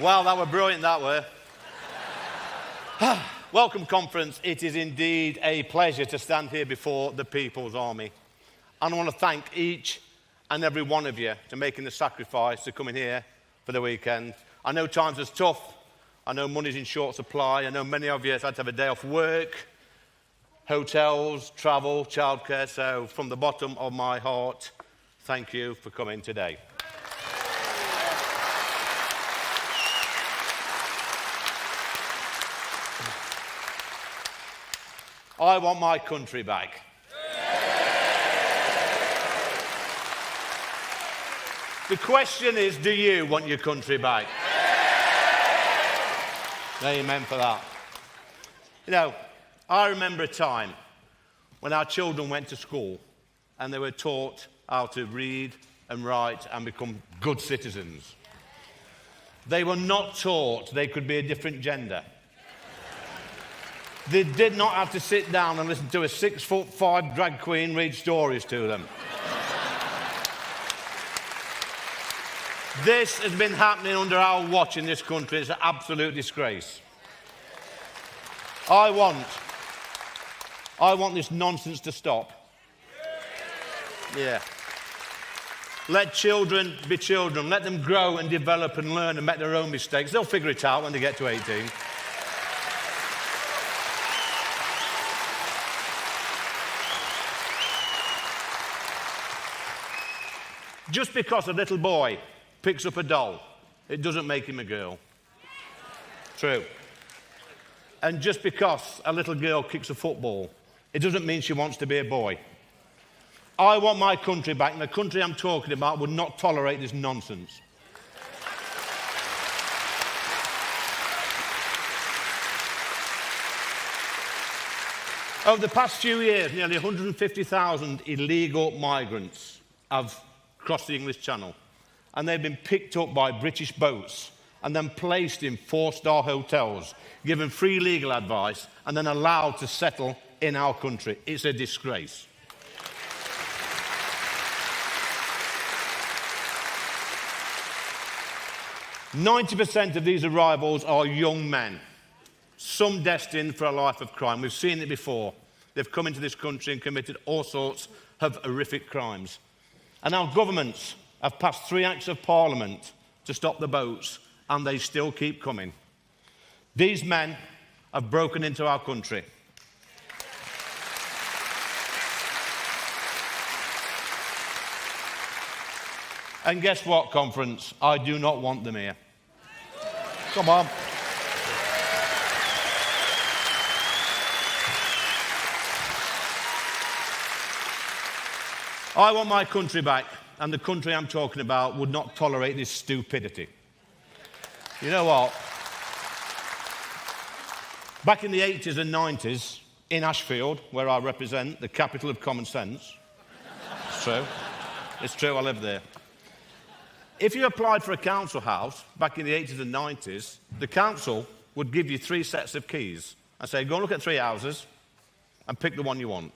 Well, that were brilliant, that were. Welcome, conference. It is indeed a pleasure to stand here before the People's Army. And I want to thank each and every one of you for making the sacrifice to come in here for the weekend. I know times are tough. I know money's in short supply. I know many of you have had to have a day off work, hotels, travel, childcare. So from the bottom of my heart, thank you for coming today. I want my country back. The question is, do you want your country back? Amen for that. You know, I remember a time when our children went to school and they were taught how to read and write and become good citizens. They were not taught they could be a different gender. They did not have to sit down and listen to a 6'5" drag queen read stories to them. This has been happening under our watch in this country. It's an absolute disgrace. I want this nonsense to stop. Yeah. Let children be children. Let them grow and develop and learn and make their own mistakes. They'll figure it out when they get to 18. Just because a little boy picks up a doll, it doesn't make him a girl. True. And just because a little girl kicks a football, it doesn't mean she wants to be a boy. I want my country back, and the country I'm talking about would not tolerate this nonsense. Over the past few years, nearly 150,000 illegal migrants have crossed the English Channel, and they've been picked up by British boats and then placed in 4-star hotels, given free legal advice, and then allowed to settle in our country. It's a disgrace. %90 of these arrivals are young men, some destined for a life of crime. We've seen it before. They've come into this country and committed all sorts of horrific crimes. And our governments have passed 3 acts of Parliament to stop the boats, and they still keep coming. These men have broken into our country. And guess what, conference? I do not want them here. Come on. I want my country back, and the country I'm talking about would not tolerate this stupidity. You know what? Back in the 80s and 90s, in Ashfield, where I represent, the capital of common sense, it's true, it's true, I live there. If you applied for a council house back in the 80s and 90s, the council would give you 3 sets of keys and say, go and look at 3 houses and pick the one you want.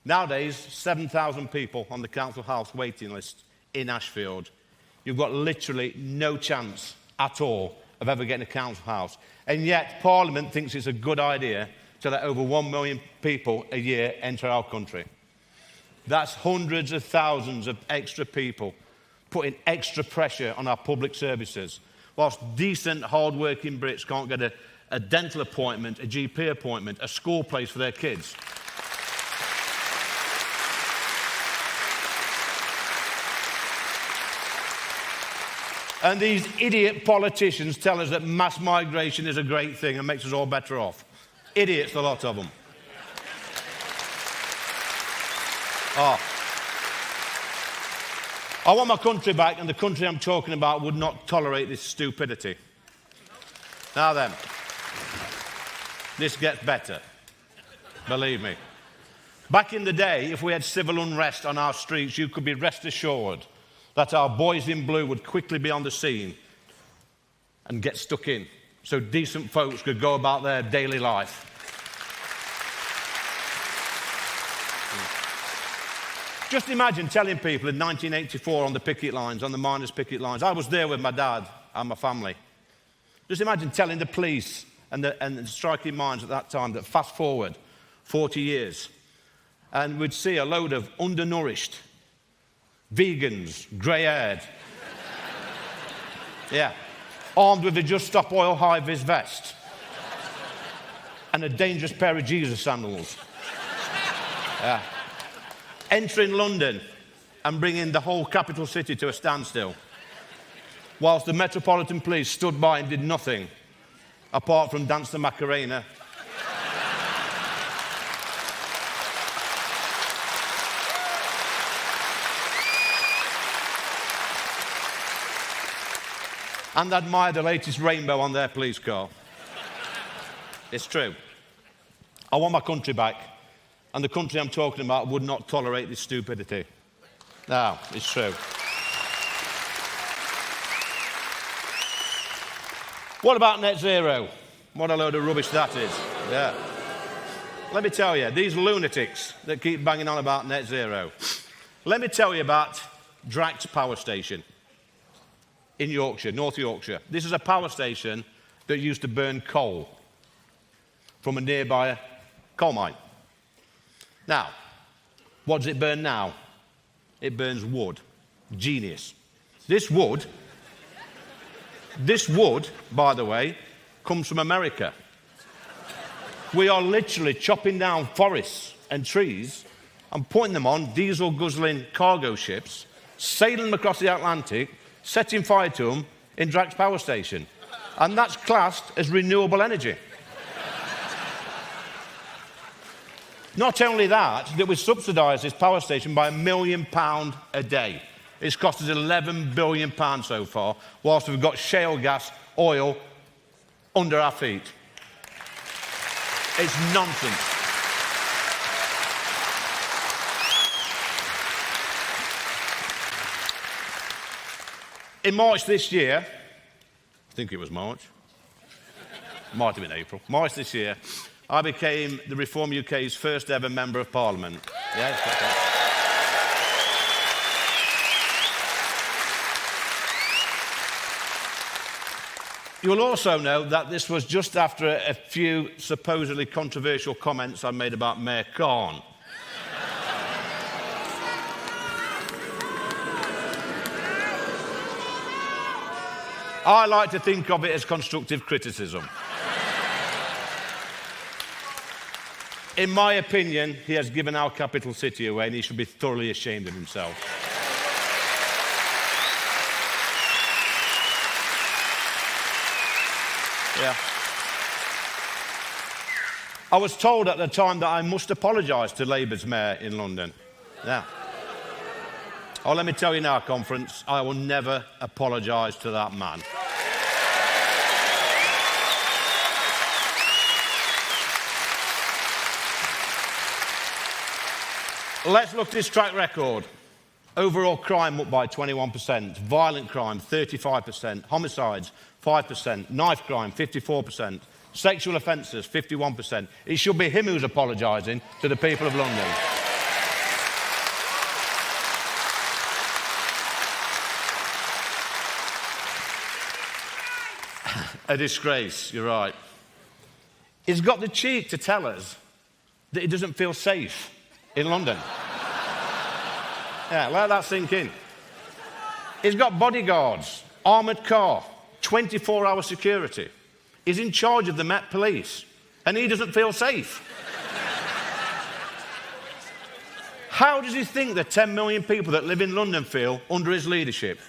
Nowadays, 7,000 people on the council house waiting list in Ashfield. You've got literally no chance at all of ever getting a council house. And yet, Parliament thinks it's a good idea to let over 1 million people a year enter our country. That's hundreds of thousands of extra people putting extra pressure on our public services, whilst decent, hard-working Brits can't get a dental appointment, a GP appointment, a school place for their kids. And these idiot politicians tell us that mass migration is a great thing and makes us all better off. Idiots, a lot of them. I want my country back, and the country I'm talking about would not tolerate this stupidity. Now then, this gets better. Believe me. Back in the day, if we had civil unrest on our streets, you could be rest assured that our boys in blue would quickly be on the scene and get stuck in, so decent folks could go about their daily life. Just imagine telling people in 1984 on the picket lines, on the miners' picket lines. I was there with my dad and my family. Just imagine telling the police and the striking minds at that time that fast forward 40 years and we'd see a load of undernourished, vegans, grey-haired, yeah, armed with a Just Stop Oil high-vis vest and a dangerous pair of Jesus sandals. Yeah. Entering London and bringing the whole capital city to a standstill, whilst the Metropolitan Police stood by and did nothing, apart from dance the Macarena. And admire the latest rainbow on their police car. It's true. I want my country back, and the country I'm talking about would not tolerate this stupidity. No, it's true. What about net zero? What a load of rubbish that is. Yeah. Let me tell you, these lunatics that keep banging on about net zero. Let me tell you about Drax Power Station in Yorkshire, North Yorkshire. This is a power station that used to burn coal from a nearby coal mine. Now, what does it burn now? It burns wood. Genius. This wood, by the way, comes from America. We are literally chopping down forests and trees and putting them on diesel-guzzling cargo ships, sailing them across the Atlantic, setting fire to them in Drax Power Station. And that's classed as renewable energy. Not only that we subsidise this power station by £1 million a day. It's cost us £11 billion so far, whilst we've got shale gas, oil under our feet. It's nonsense. In March this year, I think it was March, might have been April, March this year, I became the Reform UK's first ever Member of Parliament. Yes, that's right. You'll also know that this was just after a few supposedly controversial comments I made about Mayor Khan. I like to think of it as constructive criticism. In my opinion, he has given our capital city away and he should be thoroughly ashamed of himself. Yeah. I was told at the time that I must apologise to Labour's mayor in London. Yeah. Oh, let me tell you now, conference, I will never apologise to that man. Let's look at his track record. Overall crime up by 21%, violent crime 35%, homicides 5%, knife crime 54%, sexual offences 51%. It should be him who's apologising to the people of London. A disgrace, you're right. He's got the cheek to tell us that he doesn't feel safe in London. Yeah, let that sink in. He's got bodyguards, armoured car, 24-hour security. He's in charge of the Met Police, and he doesn't feel safe. How does he think the 10 million people that live in London feel under his leadership?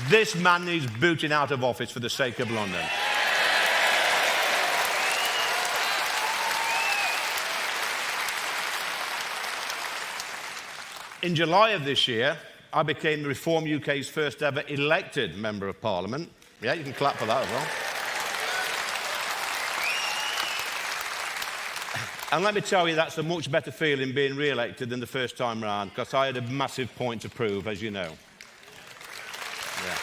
This man needs booting out of office for the sake of London. In July of this year, I became the Reform UK's first ever elected Member of Parliament. Yeah, you can clap for that as well. And let me tell you, that's a much better feeling being re-elected than the first time round, because I had a massive point to prove, as you know. Yeah.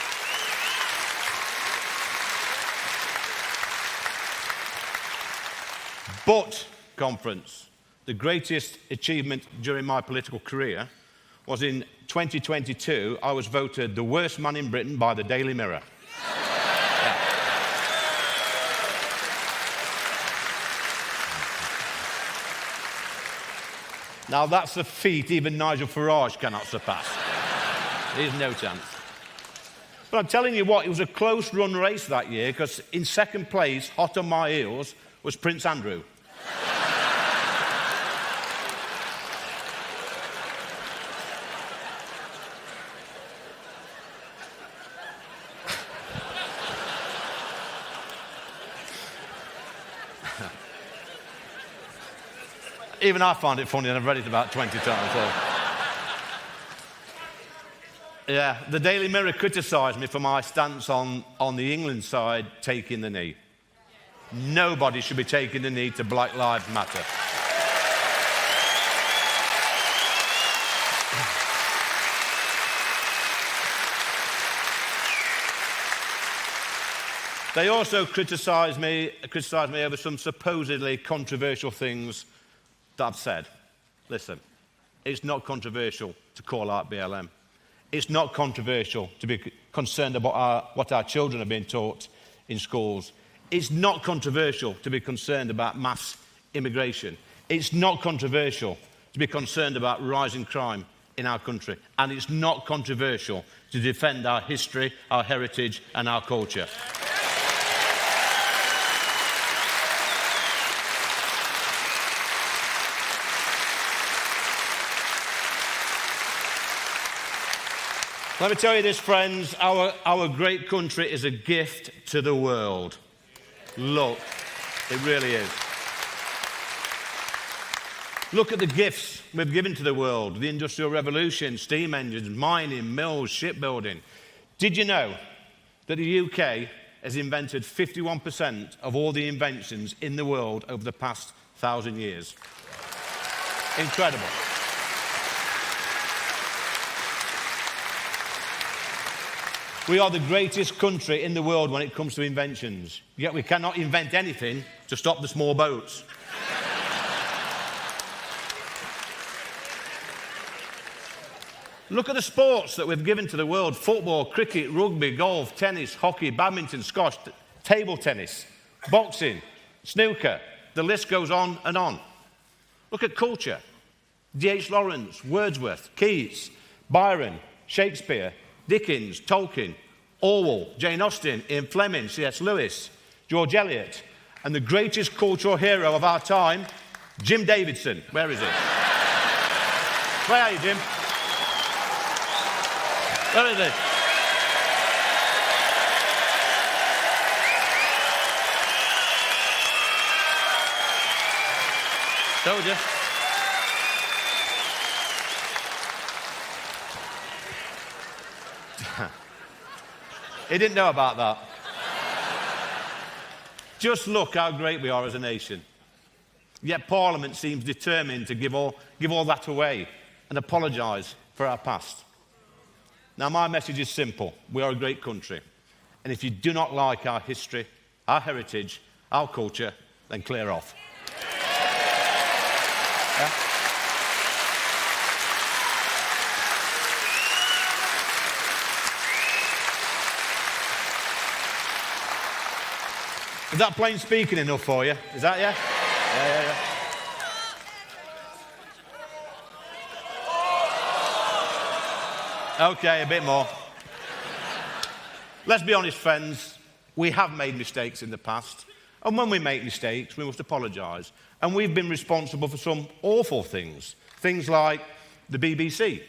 But, conference, the greatest achievement during my political career was in 2022, I was voted the worst man in Britain by the Daily Mirror. Yeah. Now, that's a feat even Nigel Farage cannot surpass. There's no chance. But I'm telling you what, it was a close run race that year, because in second place, hot on my heels, was Prince Andrew. Even I find it funny, and I've read it about 20 times. So. Yeah, the Daily Mirror criticised me for my stance on the England side taking the knee. Nobody should be taking the knee to Black Lives Matter. They also criticised me over some supposedly controversial things that I've said. Listen, it's not controversial to call out BLM. It's not controversial to be concerned about what our children are being taught in schools. It's not controversial to be concerned about mass immigration. It's not controversial to be concerned about rising crime in our country. And it's not controversial to defend our history, our heritage, and our culture. Let me tell you this, friends, our great country is a gift to the world. Look, it really is. Look at the gifts we've given to the world: the Industrial Revolution, steam engines, mining, mills, shipbuilding. Did you know that the UK has invented 51% of all the inventions in the world over the past 1,000 years? Incredible. We are the greatest country in the world when it comes to inventions. Yet we cannot invent anything to stop the small boats. Look at the sports that we've given to the world: football, cricket, rugby, golf, tennis, hockey, badminton, squash, table tennis, boxing, snooker. The list goes on and on. Look at culture: D.H. Lawrence, Wordsworth, Keats, Byron, Shakespeare, Dickens, Tolkien, Orwell, Jane Austen, Ian Fleming, C.S. Lewis, George Eliot, and the greatest cultural hero of our time, Jim Davidson. Where is he? Where are you, Jim? Where is he? Told you. He didn't know about that. Just look how great we are as a nation. Yet Parliament seems determined to give all that away and apologise for our past. Now, my message is simple. We are a great country. And if you do not like our history, our heritage, our culture, then clear off. Yeah? Is that plain speaking enough for you? Is that, yeah? Yeah. Okay, a bit more. Let's be honest, friends. We have made mistakes in the past. And when we make mistakes, we must apologise. And we've been responsible for some awful things. Things like the BBC.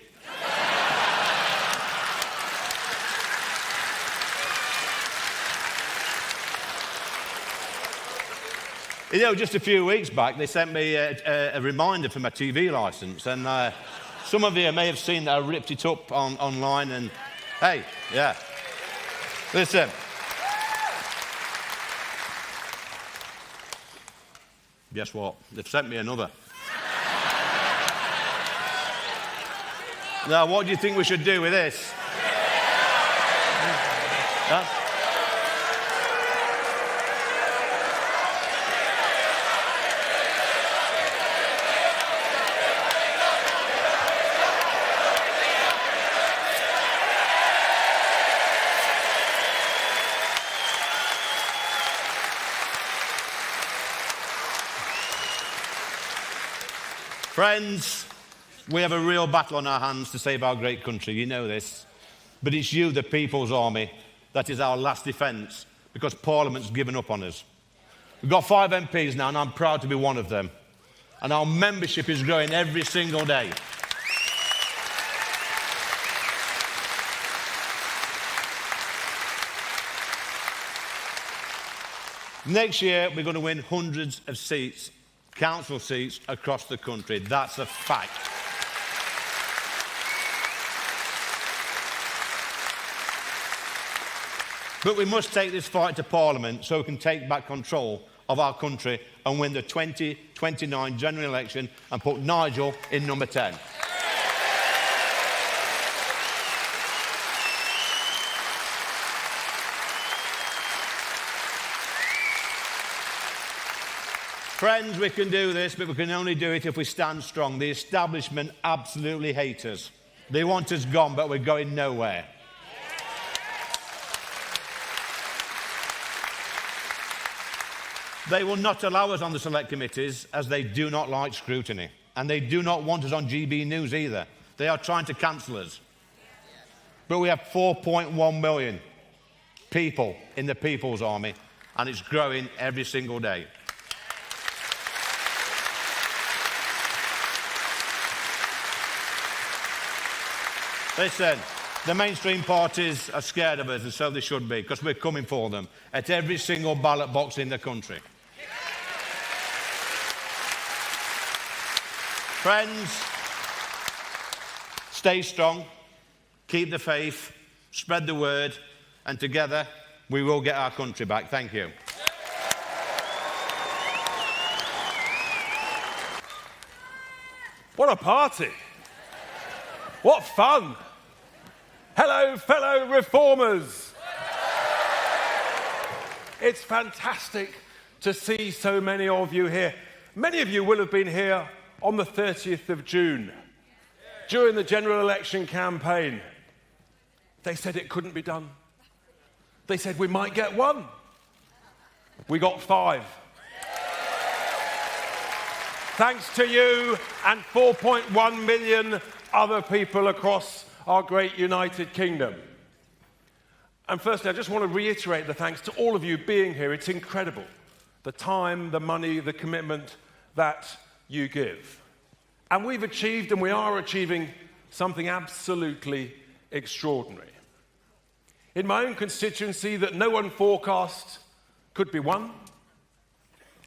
You know, just a few weeks back, they sent me a reminder for my TV licence, and some of you may have seen that I ripped it up online, and hey, yeah. Listen. Guess what? They've sent me another. Now, what do you think we should do with this? Huh? Friends, we have a real battle on our hands to save our great country. You know this. But it's you, the People's Army, that is our last defence, because Parliament's given up on us. We've got 5 MPs now, and I'm proud to be one of them. And our membership is growing every single day. Next year, we're going to win hundreds of seats, council seats, across the country. That's a fact. But we must take this fight to Parliament so we can take back control of our country and win the 2029 general election and put Nigel in number 10. Friends, we can do this, but we can only do it if we stand strong. The establishment absolutely hate us. They want us gone, but we're going nowhere. They will not allow us on the select committees as they do not like scrutiny. And they do not want us on GB News either. They are trying to cancel us. But we have 4.1 million people in the People's Army, and it's growing every single day. Listen, the mainstream parties are scared of us, and so they should be, because we're coming for them at every single ballot box in the country. Friends, stay strong, keep the faith, spread the word, and together we will get our country back. Thank you. What a party! What fun! Hello, fellow reformers! It's fantastic to see so many of you here. Many of you will have been here on the 30th of June, during the general election campaign. They said it couldn't be done. They said we might get 1. We got 5. Thanks to you and 4.1 million other people across our great United Kingdom. And firstly, I just want to reiterate the thanks to all of you being here. It's incredible, the time, the money, the commitment that you give. And we've achieved, and we are achieving, something absolutely extraordinary. In my own constituency that no one forecast could be won,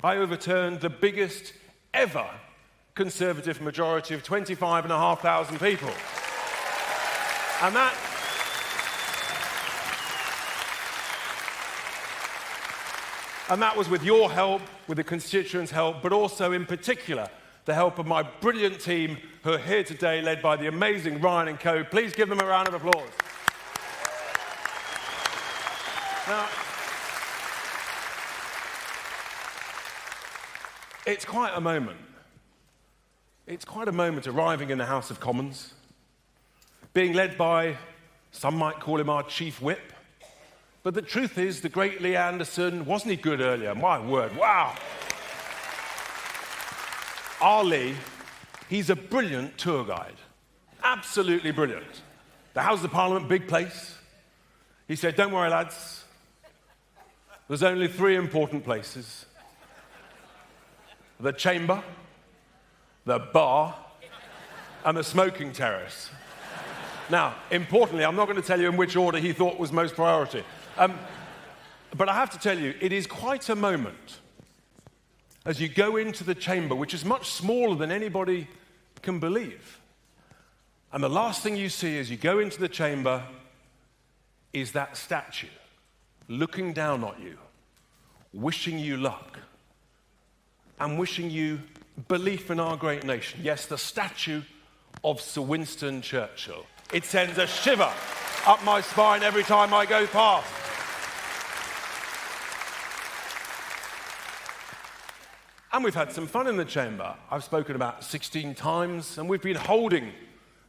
I overturned the biggest ever Conservative majority of 25,500 people. And that was with your help, with the constituents' help, but also in particular the help of my brilliant team who are here today, led by the amazing Ryan and Co. Please give them a round of applause. Now, it's quite a moment. It's quite a moment arriving in the House of Commons, being led by, some might call him our chief whip, but the truth is the great Lee Anderson, wasn't he good earlier? My word, wow. Our Lee, he's a brilliant tour guide, absolutely brilliant. The House of Parliament, big place. He said, don't worry lads, there's only 3 important places. The chamber, the bar, and the smoking terrace. Now, importantly, I'm not going to tell you in which order he thought was most priority. But I have to tell you, it is quite a moment as you go into the chamber, which is much smaller than anybody can believe. And the last thing you see as you go into the chamber is that statue looking down at you, wishing you luck, and wishing you belief in our great nation. Yes, the statue of Sir Winston Churchill. It sends a shiver up my spine every time I go past. And we've had some fun in the chamber. I've spoken about 16 times, and we've been holding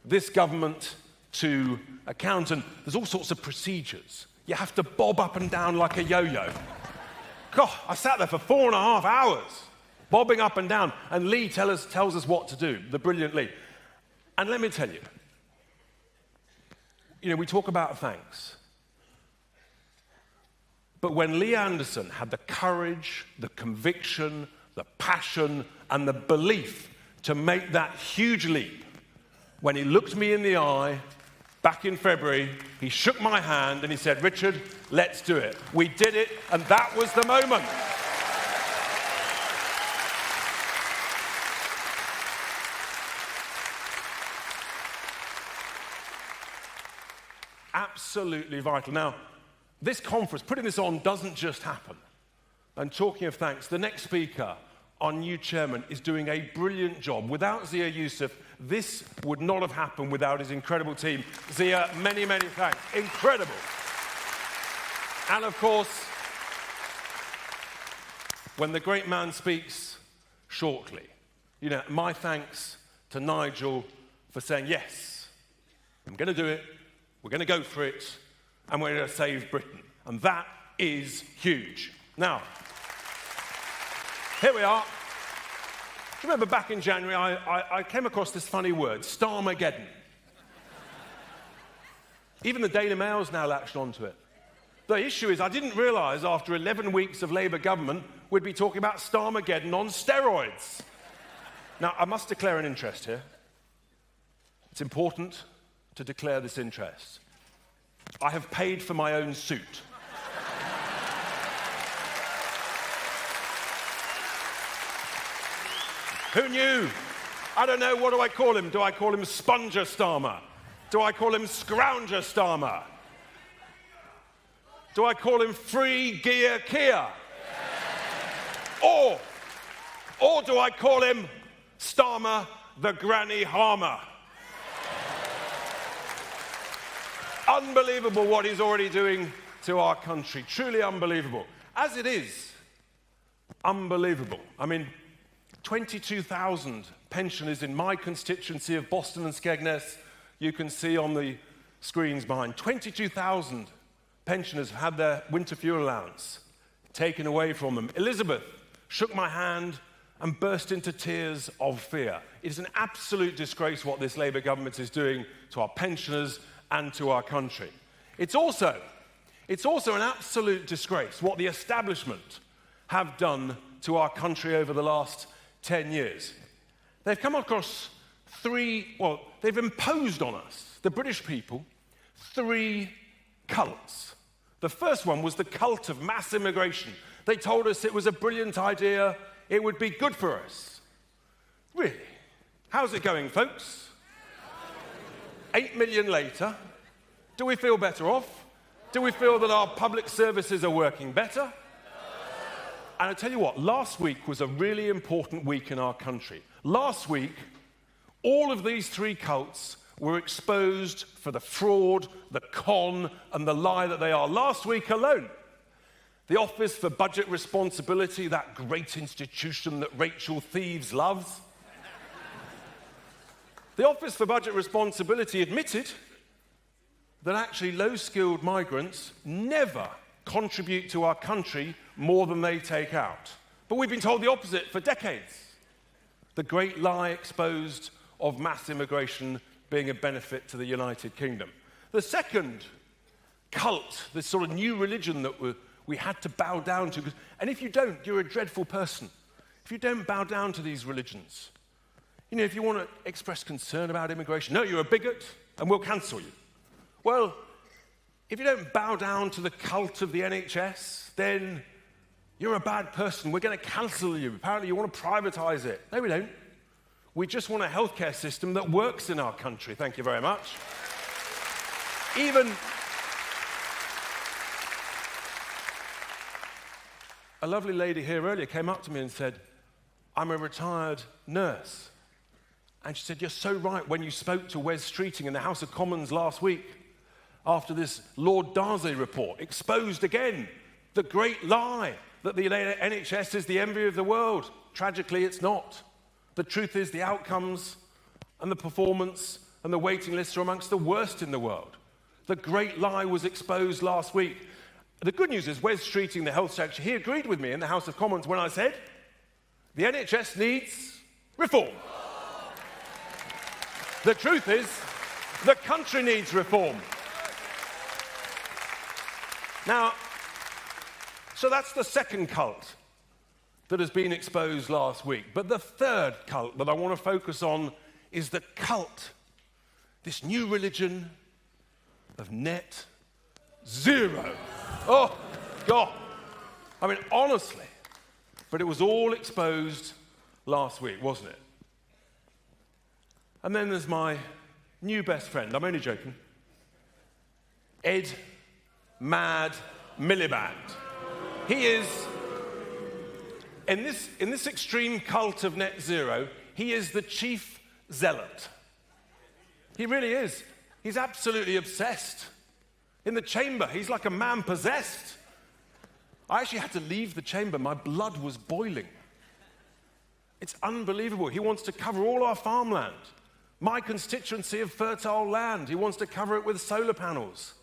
this government to account, and there's all sorts of procedures. You have to bob up and down like a yo-yo. God, I sat there for 4.5 hours. bobbing up and down. And Lee tells us what to do, the brilliant Lee. And let me tell you, we talk about thanks. But when Lee Anderson had the courage, the conviction, the passion, and the belief to make that huge leap, when he looked me in the eye back in February, he shook my hand and he said, "Richard, let's do it." We did it, and that was the moment. Absolutely vital. Now, this conference, putting this on, doesn't just happen. And talking of thanks, the next speaker, our new chairman, is doing a brilliant job. Without Zia Youssef, this would not have happened without his incredible team. Zia, many, many thanks. Incredible. And of course, when the great man speaks shortly, my thanks to Nigel for saying, yes, I'm going to do it, we're going to go for it, and we're going to save Britain. And that is huge. Now, here we are. Do you remember back in January, I came across this funny word, Starmageddon. Even the Daily Mail's now latched onto it. The issue is, I didn't realise after 11 weeks of Labour government, we'd be talking about Starmageddon on steroids. Now, I must declare an interest here. It's important to declare this interest. I have paid for my own suit. Who knew? I don't know, what do I call him? Do I call him Sponger Starmer? Do I call him Scrounger Starmer? Do I call him Free Gear Kia? Or do I call him Starmer the Granny Harmer? Unbelievable what he's already doing to our country. Truly unbelievable. As it is, unbelievable. I mean, 22,000 pensioners in my constituency of Boston and Skegness, you can see on the screens behind. 22,000 pensioners have had their winter fuel allowance taken away from them. Elizabeth shook my hand and burst into tears of fear. It is an absolute disgrace what this Labour government is doing to our pensioners and to our country. It's also an absolute disgrace what the establishment have done to our country over the last 10 years. They've come across they've imposed on us, the British people, 3 cults. The first one was the cult of mass immigration. They told us it was a brilliant idea, it would be good for us. Really? How's it going, folks? 8 million later, do we feel better off? Do we feel that our public services are working better? And I tell you what, last week was a really important week in our country. Last week, all of these 3 cults were exposed for the fraud, the con, and the lie that they are. Last week alone, the Office for Budget Responsibility, that great institution that Rachel Thieves loves, the Office for Budget Responsibility admitted that actually low-skilled migrants never contribute to our country more than they take out. But we've been told the opposite for decades. The great lie exposed of mass immigration being a benefit to the United Kingdom. The second cult, this sort of new religion that we had to bow down to, and if you don't, you're a dreadful person. If you don't bow down to these religions, if you want to express concern about immigration, no, you're a bigot, and we'll cancel you. Well, if you don't bow down to the cult of the NHS, then you're a bad person. We're going to cancel you. Apparently you want to privatise it. No, we don't. We just want a healthcare system that works in our country. Thank you very much. Even a lovely lady here earlier came up to me and said, I'm a retired nurse. And she said, you're so right when you spoke to Wes Streeting in the House of Commons last week after this Lord Darzi report exposed again the great lie that the NHS is the envy of the world. Tragically, it's not. The truth is the outcomes and the performance and the waiting lists are amongst the worst in the world. The great lie was exposed last week. The good news is Wes Streeting, the health secretary, he agreed with me in the House of Commons when I said The NHS needs reform. The truth is, the country needs reform. Now, so that's the second cult that has been exposed last week. But the third cult that I want to focus on is the cult, this new religion of net zero. Oh, God. I mean, honestly. But it was all exposed last week, wasn't it? And then there's my new best friend. I'm only joking. Ed Mad Miliband. He is, in this extreme cult of net zero, he is the chief zealot. He really is. He's absolutely obsessed. In the chamber, he's like a man possessed. I actually had to leave the chamber. My blood was boiling. It's unbelievable. He wants to cover all our farmland. My constituency of fertile land. He wants to cover it with solar panels.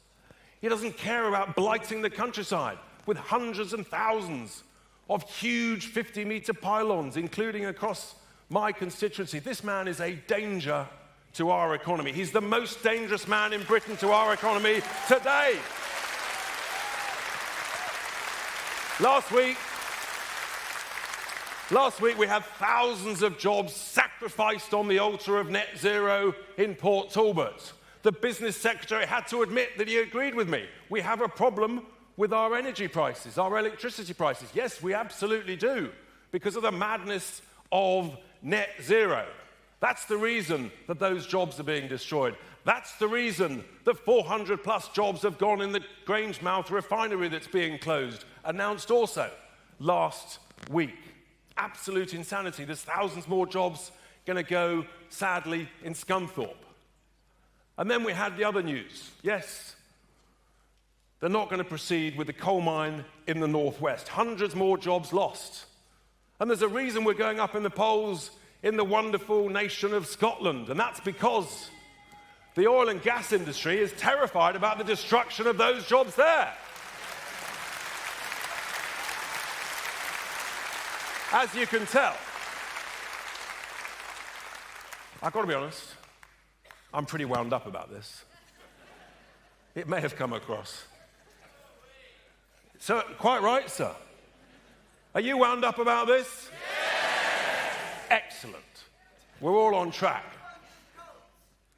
He doesn't care about blighting the countryside with hundreds and thousands of huge 50-meter pylons, including across my constituency. This man is a danger to our economy. He's the most dangerous man in Britain to our economy today. Last week we had thousands of jobs sacrificed on the altar of net zero in Port Talbot. The business secretary had to admit that he agreed with me. We have a problem with our energy prices, our electricity prices. Yes, we absolutely do, because of the madness of net zero. That's the reason that those jobs are being destroyed. That's the reason that 400 plus jobs have gone in the Grangemouth refinery that's being closed, announced also last week. Absolute insanity. There's thousands more jobs going to go, sadly, in Scunthorpe. And then we had the other news. Yes, they're not going to proceed with the coal mine in the northwest. Hundreds more jobs lost. And there's a reason we're going up in the polls in the wonderful nation of Scotland, and that's because the oil and gas industry is terrified about the destruction of those jobs there. As you can tell, I've got to be honest, I'm pretty wound up about this. It may have come across. So, quite right, sir. Are you wound up about this? Yes! Excellent. We're all on track.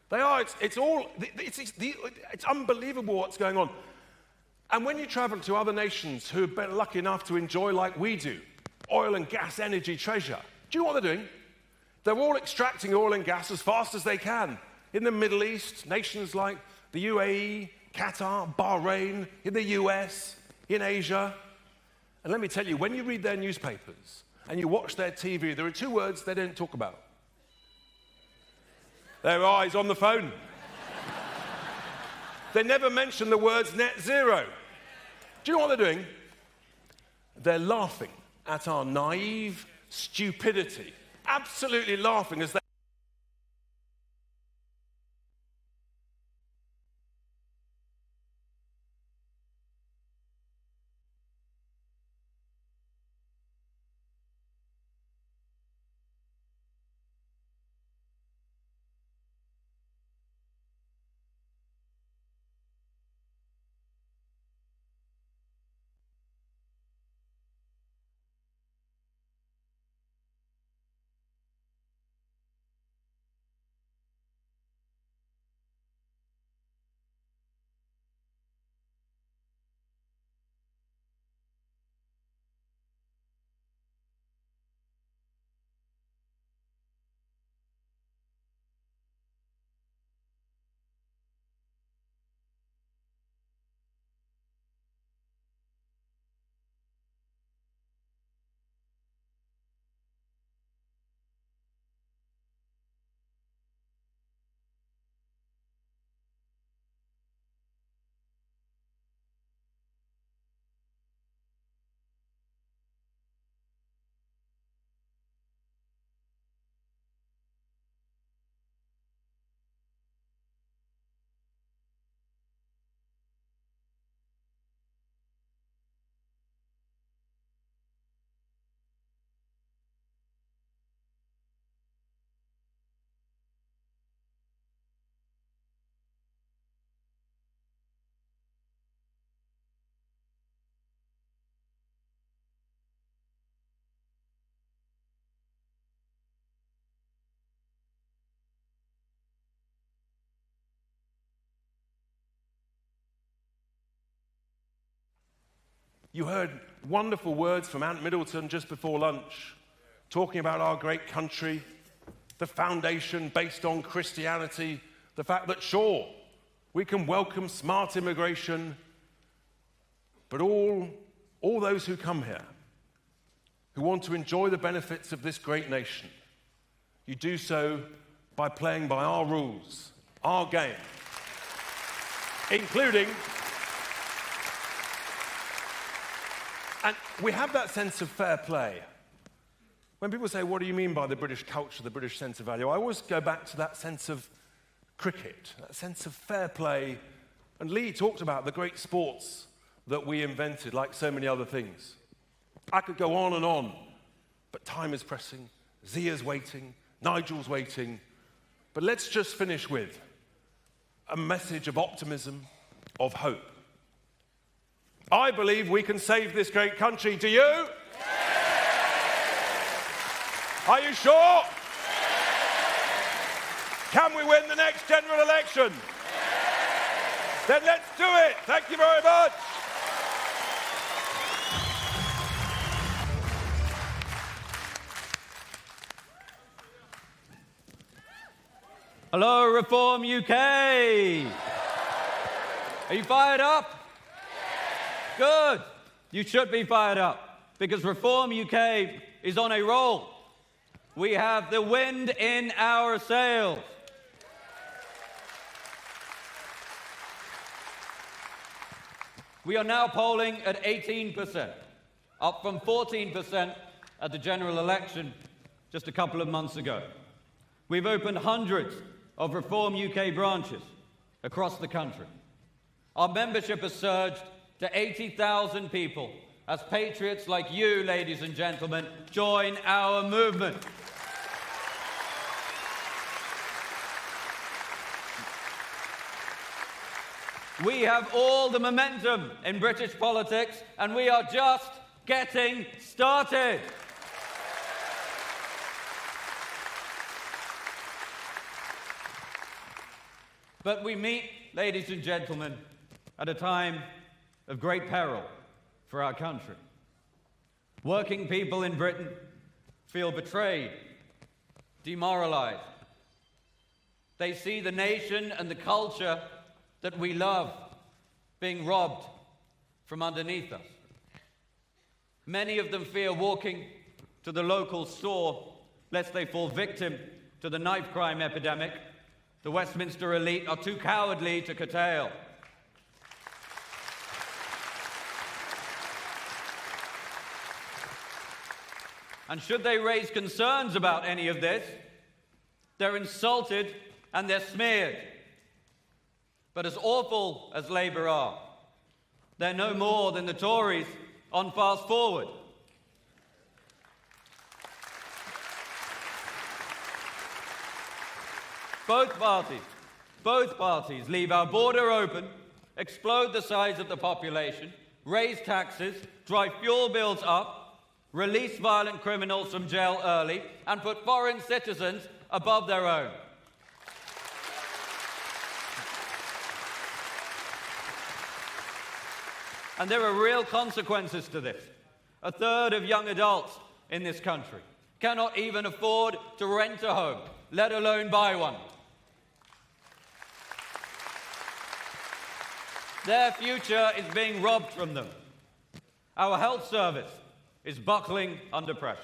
They are. It's unbelievable what's going on. And when you travel to other nations who have been lucky enough to enjoy, like we do, oil and gas energy treasure, do you know what they're doing? They're all extracting oil and gas as fast as they can. In the Middle East, nations like the UAE, Qatar, Bahrain, in the US, in Asia. And let me tell you, when you read their newspapers and you watch their TV, there are two words they don't talk about. Their eyes on the phone. They never mention the words net zero. Do you know what they're doing? They're laughing at our naive stupidity. Absolutely laughing as they You heard wonderful words from Ant Middleton just before lunch, talking about our great country, the foundation based on Christianity, the fact that, sure, we can welcome smart immigration, but all those who come here, who want to enjoy the benefits of this great nation, you do so by playing by our rules, our game, including... And we have that sense of fair play. When people say, what do you mean by the British culture, the British sense of value? I always go back to that sense of cricket, that sense of fair play. And Lee talked about the great sports that we invented, like so many other things. I could go on, but time is pressing. Zia's waiting, Nigel's waiting. But let's just finish with a message of optimism, of hope. I believe we can save this great country. Do you? Yes! Are you sure? Yes! Can we win the next general election? Yes! Then let's do it. Thank you very much. Hello, Reform UK. Are you fired up? Good. You should be fired up, because Reform UK is on a roll. We have the wind in our sails. We are now polling at 18%, up from 14% at the general election just a couple of months ago. We've opened hundreds of Reform UK branches across the country. Our membership has surged to 80,000 people as patriots like you, ladies and gentlemen, join our movement. We have all the momentum in British politics, and we are just getting started. But we meet, ladies and gentlemen, at a time of great peril for our country. Working people in Britain feel betrayed, demoralized. They see the nation and the culture that we love being robbed from underneath us. Many of them fear walking to the local store lest they fall victim to the knife crime epidemic the Westminster elite are too cowardly to curtail. And should they raise concerns about any of this, they're insulted and they're smeared. But as awful as Labour are, they're no more than the Tories on Fast Forward. Both parties leave our border open, explode the size of the population, raise taxes, drive fuel bills up, release violent criminals from jail early, and put foreign citizens above their own. And there are real consequences to this. A third of young adults in this country cannot even afford to rent a home, let alone buy one. Their future is being robbed from them. Our health service is buckling under pressure.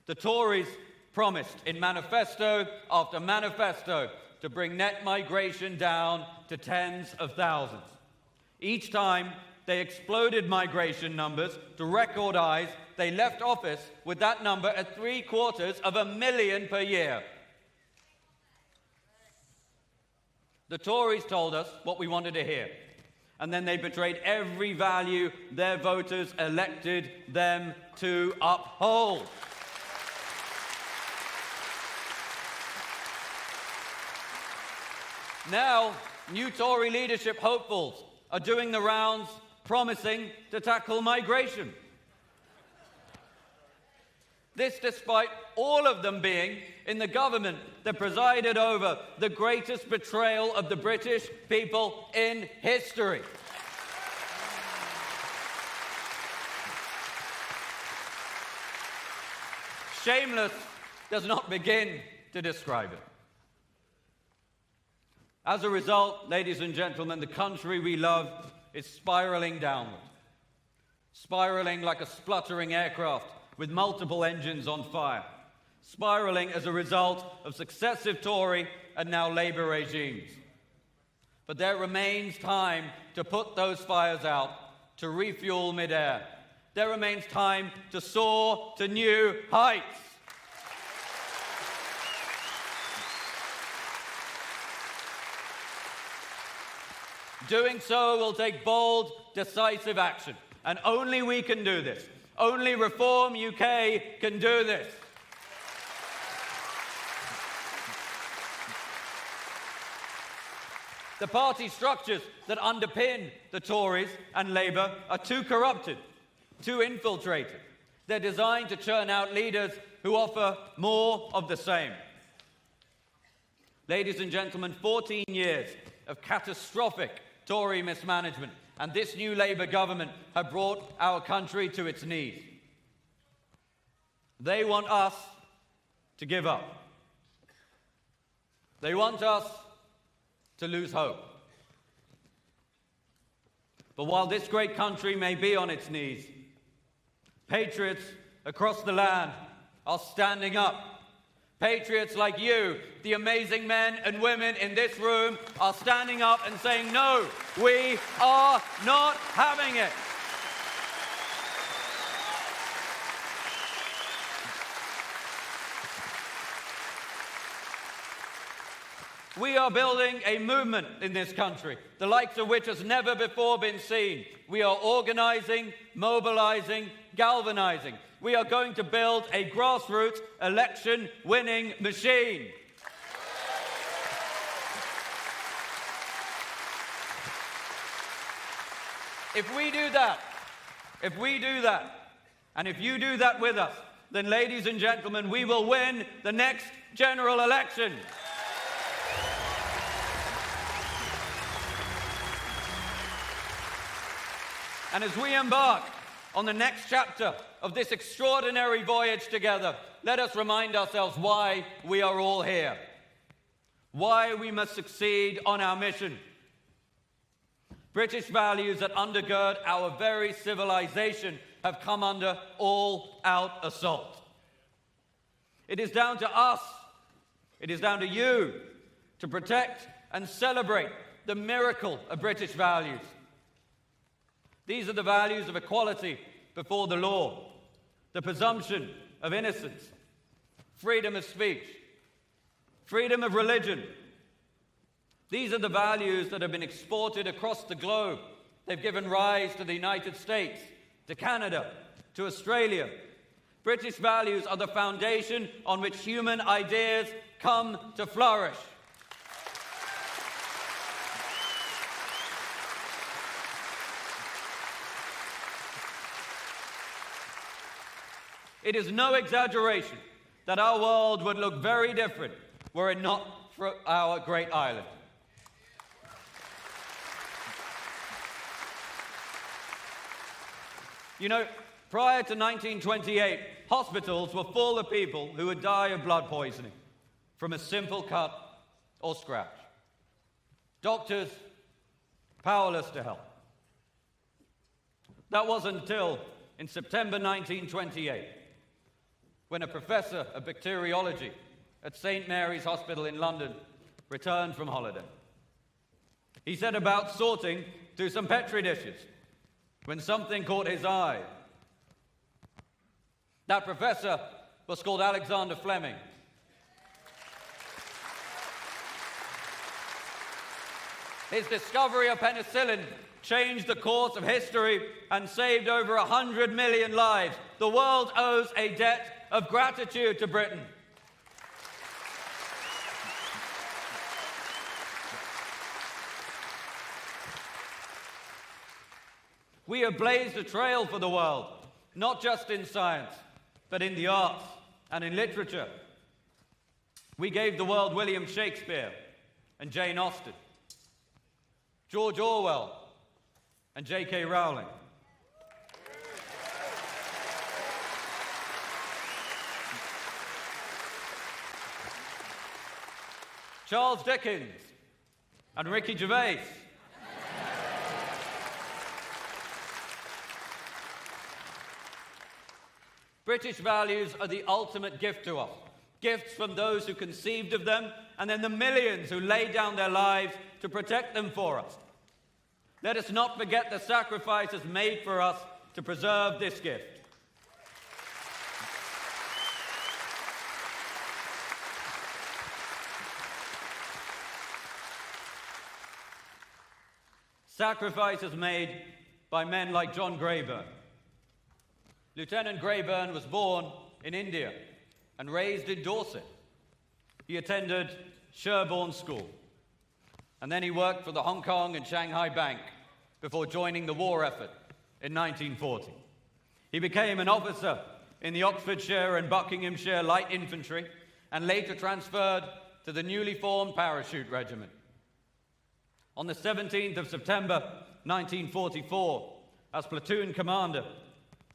The Tories promised in manifesto after manifesto to bring net migration down to tens of thousands. Each time they exploded migration numbers to record highs, they left office with that number at 750,000 per year. The Tories told us what we wanted to hear, and then they betrayed every value their voters elected them to uphold. Now, new Tory leadership hopefuls are doing the rounds promising to tackle migration. This despite all of them being in the government that presided over the greatest betrayal of the British people in history. Shameless does not begin to describe it. As a result, ladies and gentlemen, the country we love is spiraling downward. Spiraling like a spluttering aircraft with multiple engines on fire. Spiraling as a result of successive Tory and now Labour regimes. But there remains time to put those fires out, to refuel midair. There remains time to soar to new heights. Doing so will take bold, decisive action. And only we can do this. Only Reform UK can do this. The party structures that underpin the Tories and Labour are too corrupted, too infiltrated. They're designed to churn out leaders who offer more of the same. Ladies and gentlemen, 14 years of catastrophic Tory mismanagement and this new Labour government have brought our country to its knees. They want us to give up. They want us to lose hope. But while this great country may be on its knees, patriots across the land are standing up. Patriots like you, the amazing men and women in this room, are standing up and saying, no, we are not having it. We are building a movement in this country, the likes of which has never before been seen. We are organizing, mobilizing, galvanizing. We are going to build a grassroots election-winning machine. If we do that, and if you do that with us, then, ladies and gentlemen, we will win the next general election. And as we embark on the next chapter of this extraordinary voyage together, let us remind ourselves why we are all here, why we must succeed on our mission. British values that undergird our very civilization have come under all-out assault. It is down to us, it is down to you, to protect and celebrate the miracle of British values. These are the values of equality before the law, the presumption of innocence, freedom of speech, freedom of religion. These are the values that have been exported across the globe. They've given rise to the United States, to Canada, to Australia. British values are the foundation on which human ideas come to flourish. It is no exaggeration that our world would look very different were it not for our great island. You know, prior to 1928, hospitals were full of people who would die of blood poisoning from a simple cut or scratch. Doctors powerless to help. That wasn't until in September 1928, when a professor of bacteriology at St. Mary's Hospital in London returned from holiday. He set about sorting through some Petri dishes when something caught his eye. That professor was called Alexander Fleming. His discovery of penicillin changed the course of history and saved over 100 million lives. The world owes a debt of gratitude to Britain. We have blazed a trail for the world, not just in science, but in the arts and in literature. We gave the world William Shakespeare and Jane Austen, George Orwell and J.K. Rowling. Charles Dickens, and Ricky Gervais. British values are the ultimate gift to us. Gifts from those who conceived of them, and then the millions who laid down their lives to protect them for us. Let us not forget the sacrifices made for us to preserve this gift. Sacrifices made by men like John Greyburn. Lieutenant Greyburn was born in India and raised in Dorset. He attended Sherborne School, and then he worked for the Hong Kong and Shanghai Bank before joining the war effort in 1940. He became an officer in the Oxfordshire and Buckinghamshire Light Infantry and later transferred to the newly formed Parachute Regiment. On the 17th of September 1944, as platoon commander,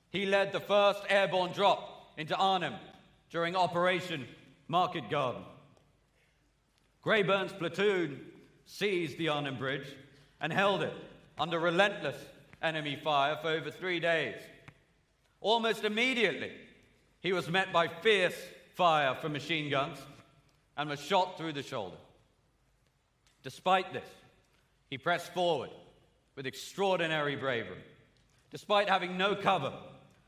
he led the first airborne drop into Arnhem during Operation Market Garden. Greyburn's platoon seized the Arnhem Bridge and held it under relentless enemy fire for over 3 days. Almost immediately, he was met by fierce fire from machine guns and was shot through the shoulder. Despite this, he pressed forward with extraordinary bravery. Despite having no cover,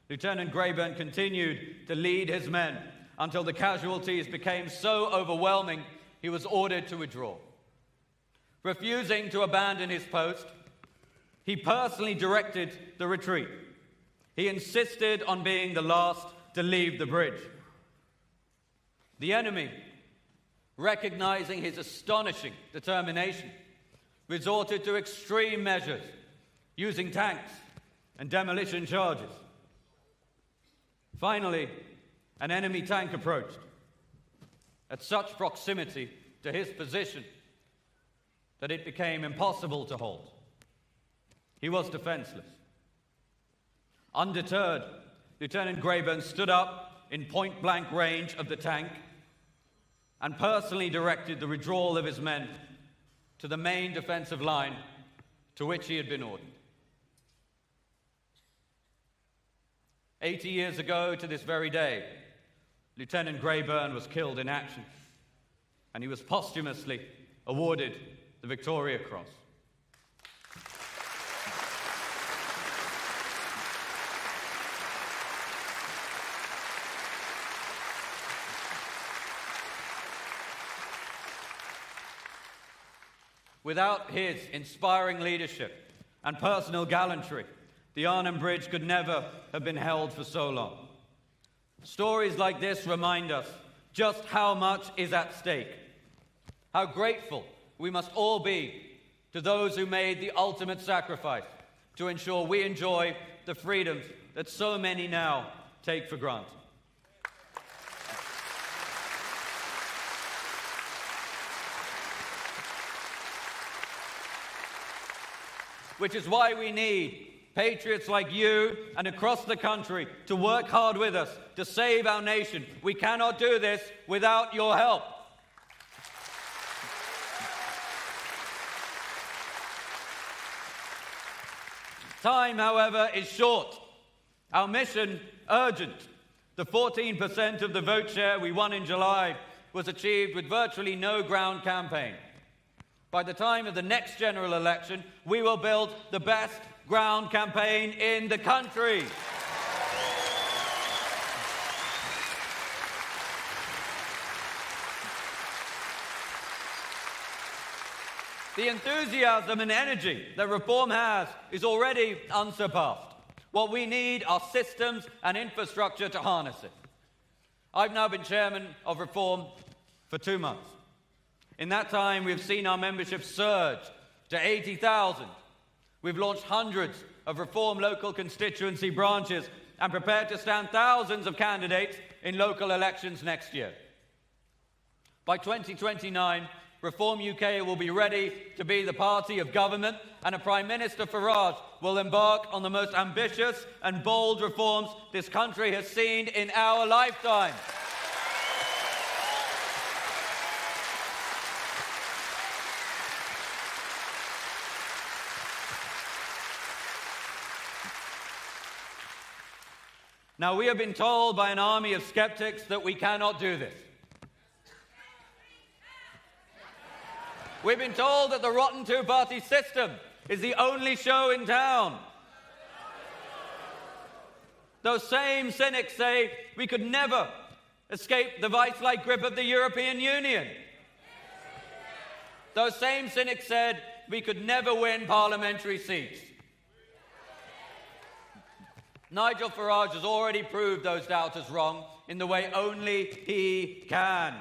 Lieutenant Greyburn continued to lead his men until the casualties became so overwhelming he was ordered to withdraw. Refusing to abandon his post, he personally directed the retreat. He insisted on being the last to leave the bridge. The enemy, recognizing his astonishing determination, resorted to extreme measures, using tanks and demolition charges. Finally, an enemy tank approached. At such proximity to his position that it became impossible to hold. He was defenseless. Undeterred, Lieutenant Greyburn stood up in point-blank range of the tank and personally directed the withdrawal of his men to the main defensive line to which he had been ordered. 80 years ago to this very day, Lieutenant Greyburn was killed in action, and he was posthumously awarded the Victoria Cross. Without his inspiring leadership and personal gallantry, the Arnhem Bridge could never have been held for so long. Stories like this remind us just how much is at stake, how grateful we must all be to those who made the ultimate sacrifice to ensure we enjoy the freedoms that so many now take for granted. Which is why we need patriots like you and across the country to work hard with us to save our nation. We cannot do this without your help. Time, however, is short. Our mission, urgent. The 14% of the vote share we won in July was achieved with virtually no ground campaign. By the time of the next general election, we will build the best ground campaign in the country. The enthusiasm and energy that reform has is already unsurpassed. What we need are systems and infrastructure to harness it. I've now been chairman of reform for 2 months. In that time, we've seen our membership surge to 80,000. We've launched hundreds of reform local constituency branches and prepared to stand thousands of candidates in local elections next year. By 2029, Reform UK will be ready to be the party of government, and a Prime Minister Farage will embark on the most ambitious and bold reforms this country has seen in our lifetime. Now, we have been told by an army of skeptics that we cannot do this. We've been told that the rotten two-party system is the only show in town. Those same cynics say we could never escape the vice-like grip of the European Union. Those same cynics said we could never win parliamentary seats. Nigel Farage has already proved those doubters wrong in the way only he can.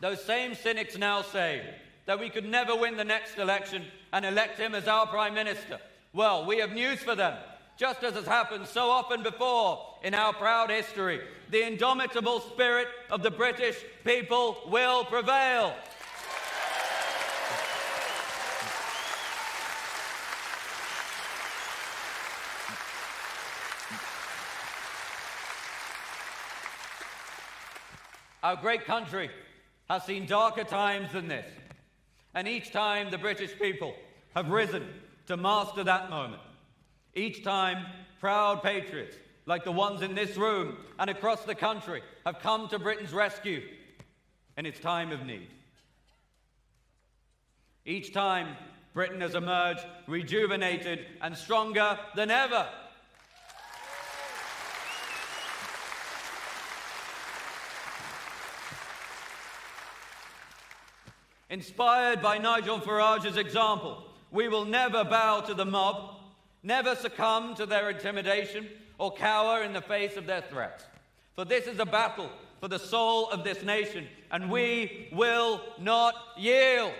Those same cynics now say that we could never win the next election and elect him as our Prime Minister. Well, we have news for them. Just as has happened so often before in our proud history, the indomitable spirit of the British people will prevail. Our great country has seen darker times than this, and each time the British people have risen to master that moment. Each time, proud patriots, like the ones in this room and across the country, have come to Britain's rescue in its time of need. Each time, Britain has emerged rejuvenated and stronger than ever. Inspired by Nigel Farage's example, we will never bow to the mob, never succumb to their intimidation or cower in the face of their threats. For this is a battle for the soul of this nation, and we will not yield.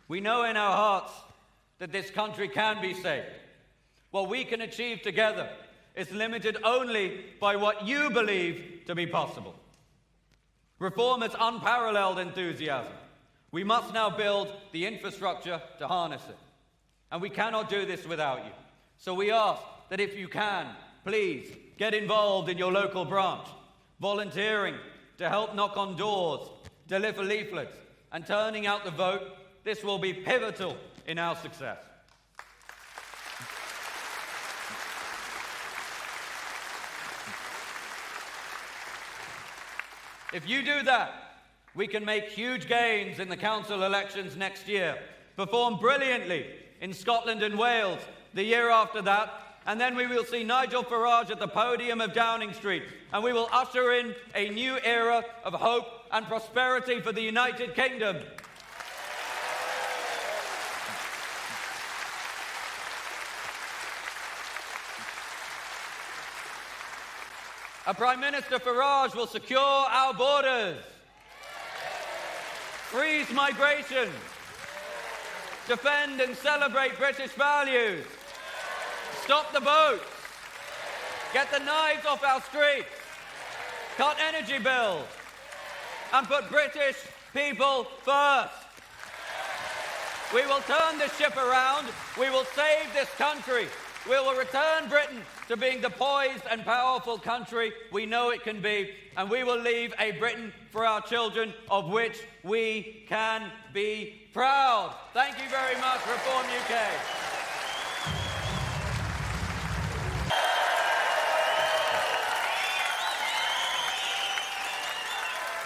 We know in our hearts that this country can be saved. What we can achieve together is limited only by what you believe to be possible. Reform has unparalleled enthusiasm. We must now build the infrastructure to harness it. And we cannot do this without you. So we ask that if you can, please get involved in your local branch, volunteering to help knock on doors, deliver leaflets, and turning out the vote. This will be pivotal in our success. If you do that, we can make huge gains in the council elections next year, perform brilliantly in Scotland and Wales the year after that, and then we will see Nigel Farage at the podium of Downing Street, and we will usher in a new era of hope and prosperity for the United Kingdom. A Prime Minister Farage will secure our borders, freeze migration, defend and celebrate British values, stop the boats, get the knives off our streets, cut energy bills, and put British people first. We will turn this ship around. We will save this country. We will return Britain to being the poised and powerful country we know it can be, and we will leave a Britain for our children of which we can be proud. Thank you very much, Reform UK.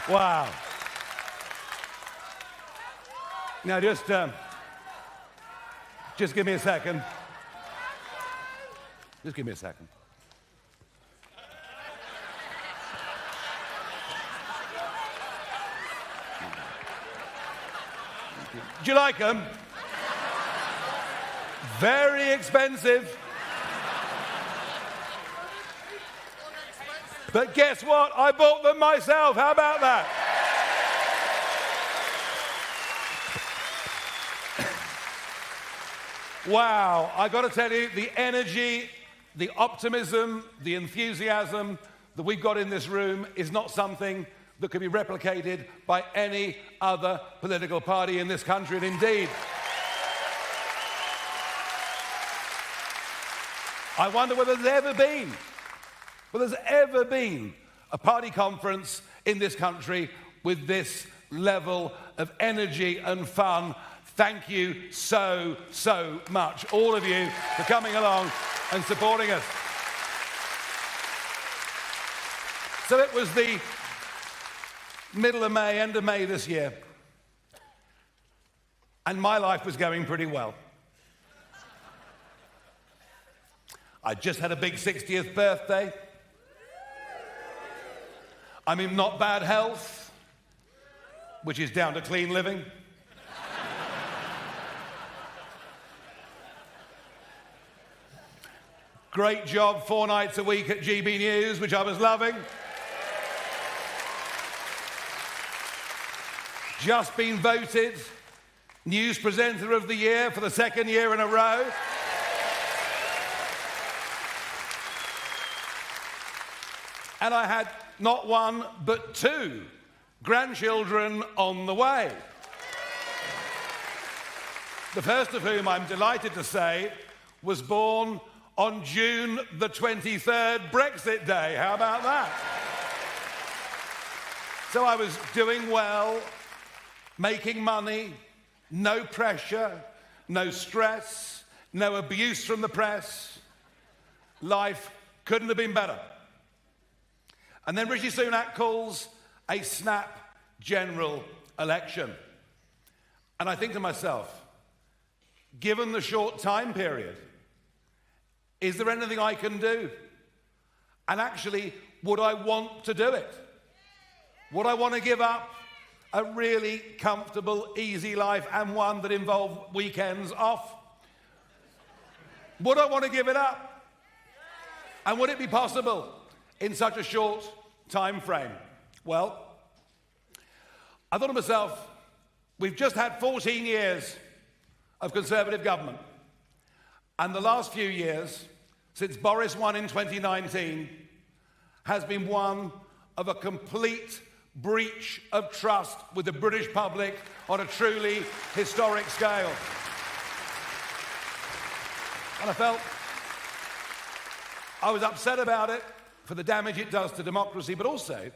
Wow. Now just give me a second. Just give me a second. Do you like them? Very expensive. But guess what? I bought them myself. How about that? Wow. I got to tell you, the energy, the optimism, the enthusiasm that we've got in this room is not something that could be replicated by any other political party in this country. And indeed, I wonder whether there's ever been a party conference in this country with this level of energy and fun. Thank you so, so much, all of you, for coming along and supporting us. So it was the middle of May, end of May this year, and my life was going pretty well. I just had a big 60th birthday. I'm in not bad health, which is down to clean living. Great job 4 nights a week at GB News, which I was loving. Just been voted News Presenter of the Year for the 2nd year in a row. And I had not 1, but 2 grandchildren on the way. The first of whom, I'm delighted to say, was born on June the 23rd, Brexit Day. How about that? So I was doing well, making money, no pressure, no stress, no abuse from the press. Life couldn't have been better. And then Rishi Sunak calls a snap general election. And I think to myself, given the short time period, is there anything I can do? And actually, would I want to do it? Would I want to give up a really comfortable, easy life and one that involved weekends off? Would I want to give it up? And would it be possible in such a short time frame? Well, I thought to myself, we've just had 14 years of Conservative government. And the last few years, since Boris won in 2019, has been one of a complete breach of trust with the British public on a truly historic scale. And I felt I was upset about it for the damage it does to democracy, but also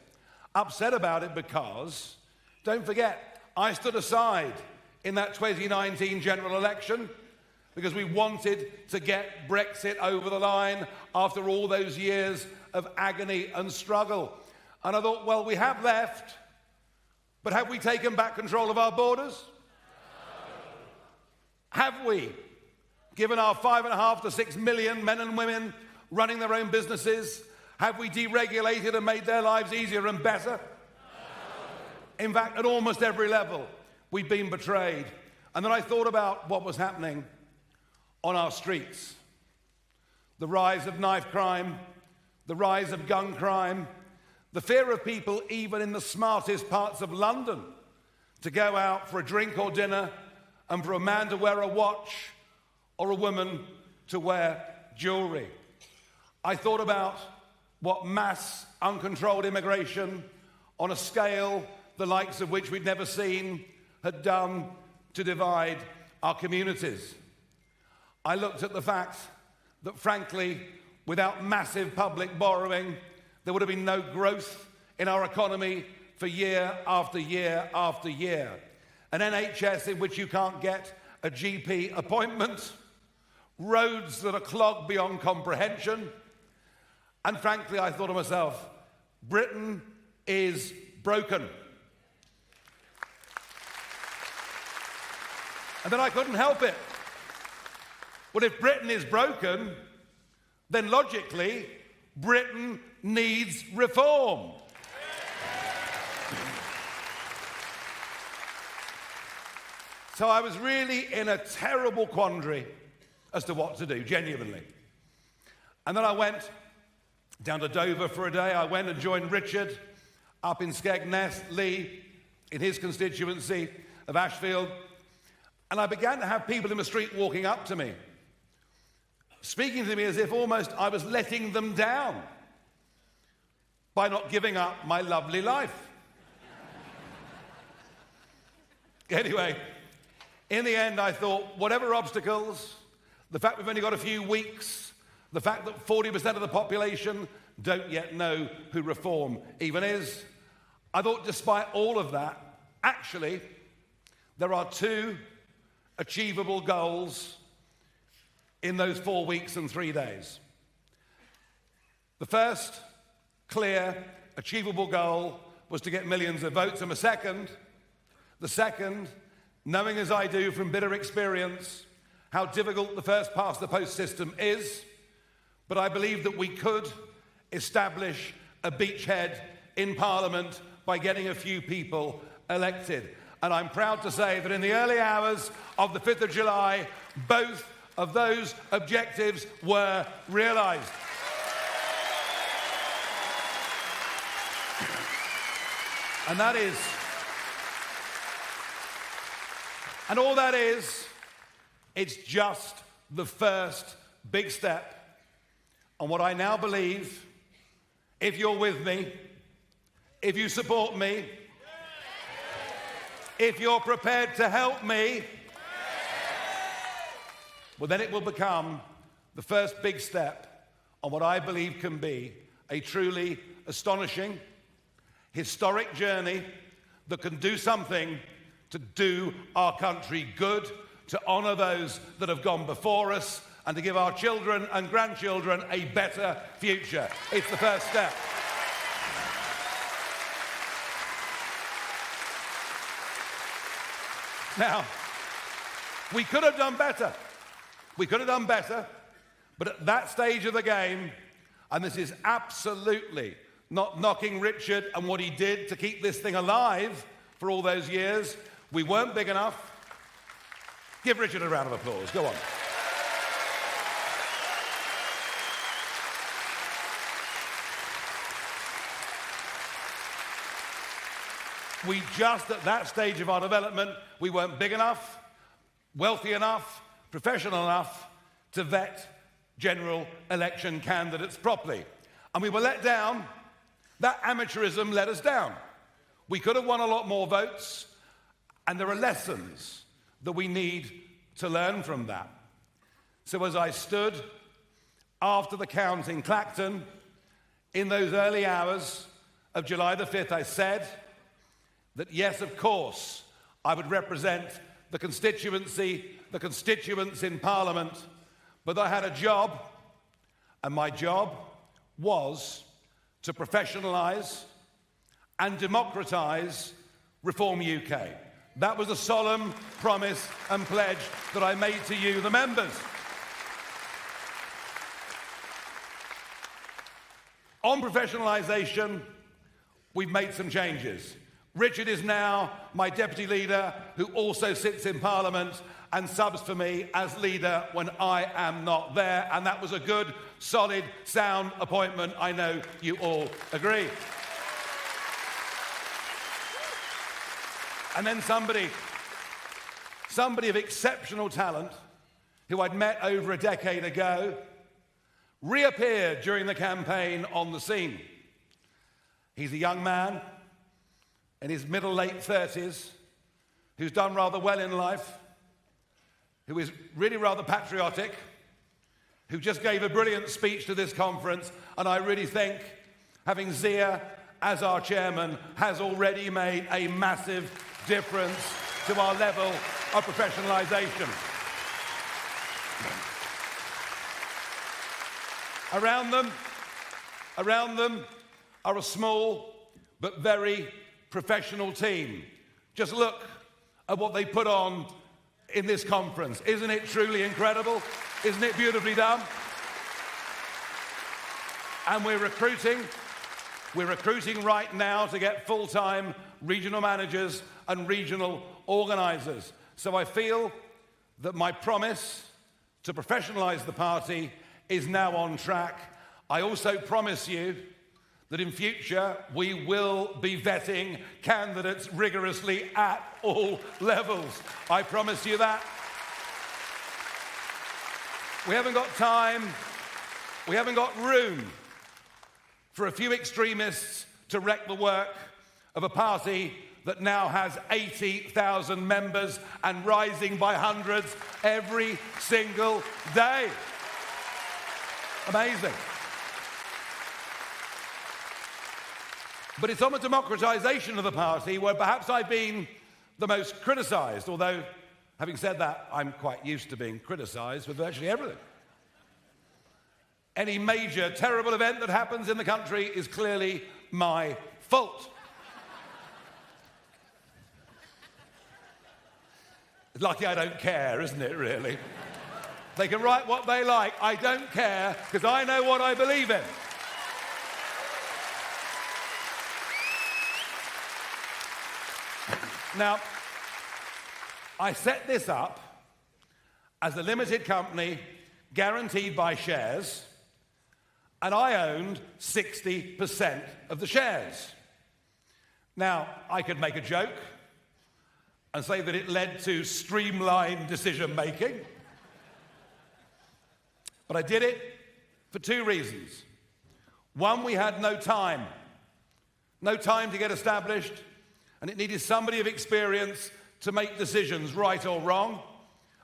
upset about it because, don't forget, I stood aside in that 2019 general election because we wanted to get Brexit over the line after all those years of agony and struggle. And I thought, well, we have left, but have we taken back control of our borders? No. Have we given our 5.5 to 6 million men and women running their own businesses? Have we deregulated and made their lives easier and better? No. In fact, at almost every level, we've been betrayed. And then I thought about what was happening on our streets. The rise of knife crime, the rise of gun crime, the fear of people, even in the smartest parts of London, to go out for a drink or dinner and for a man to wear a watch or a woman to wear jewellery. I thought about what mass, uncontrolled immigration on a scale the likes of which we'd never seen had done to divide our communities. I looked at the fact that, frankly, without massive public borrowing, there would have been no growth in our economy for year after year after year. An NHS in which you can't get a GP appointment, roads that are clogged beyond comprehension. And frankly, I thought to myself, Britain is broken. And then I couldn't help it. Well, if Britain is broken, then logically, Britain needs reform. So I was really in a terrible quandary as to what to do, genuinely. And then I went down to Dover for a day. I went and joined Richard up in Skegness, Lee, in his constituency of Ashfield. And I began to have people in the street walking up to me, speaking to me as if almost I was letting them down by not giving up my lovely life. Anyway, in the end, I thought, whatever obstacles, the fact we've only got a few weeks The fact that 40% of the population don't yet know who reform even is. I thought despite all of that, actually, there are two achievable goals in those 4 weeks and 3 days. The first clear, achievable goal was to get millions of votes, and the second, knowing as I do from bitter experience how difficult the first past the post system is, but I believe that we could establish a beachhead in Parliament by getting a few people elected. And I'm proud to say that in the early hours of the 5th of July, both of those objectives were realised. And that is, and all that is, it's just the first big step on what I now believe, if you're with me, if you support me, if you're prepared to help me, well, then it will become the first big step on what I believe can be a truly astonishing, historic journey that can do something to do our country good, to honour those that have gone before us, and to give our children and grandchildren a better future. It's the first step. Now, we could have done better. We could have done better, but at that stage of the game, and this is absolutely not knocking Richard and what he did to keep this thing alive for all those years, we weren't big enough. Give Richard a round of applause. Go on. We just, at that stage of our development, we weren't big enough, wealthy enough, professional enough to vet general election candidates properly. And we were let down. That amateurism let us down. We could have won a lot more votes, and there are lessons that we need to learn from that. So as I stood after the count in Clacton, in those early hours of July the 5th, I said that yes, of course, I would represent the constituency, the constituents in Parliament, but I had a job, and my job was to professionalise and democratise Reform UK. That was a solemn promise and pledge that I made to you, the members. On professionalisation, we've made some changes. Richard is now my deputy leader, who also sits in Parliament and subs for me as leader when I am not there. And that was a good, solid, sound appointment. I know you all agree. And then somebody of exceptional talent, who I'd met over a decade ago, reappeared during the campaign on the scene. He's a young man in his late 30s, who's done rather well in life, who is really rather patriotic, who just gave a brilliant speech to this conference, and I really think having Zia as our chairman has already made a massive difference to our level of professionalisation. Around them are a small but very professional team. Just look at what they put on in this conference. Isn't it truly incredible? Isn't it beautifully done? And we're recruiting right now to get full-time regional managers and regional organisers. So I feel that my promise to professionalise the party is now on track. I also promise you that in future we will be vetting candidates rigorously at all levels. I promise you that. We haven't got time, we haven't got room for a few extremists to wreck the work of a party that now has 80,000 members and rising by hundreds every single day. Amazing. But it's on the democratisation of the party where perhaps I've been the most criticised, although, having said that, I'm quite used to being criticised with virtually everything. Any major, terrible event that happens in the country is clearly my fault. It's lucky I don't care, isn't it, really? They can write what they like. I don't care, because I know what I believe in. Now, I set this up as a limited company guaranteed by shares, and I owned 60% of the shares. Now, I could make a joke and say that it led to streamlined decision-making, but I did it for two reasons. One, we had no time to get established, and it needed somebody of experience to make decisions, right or wrong,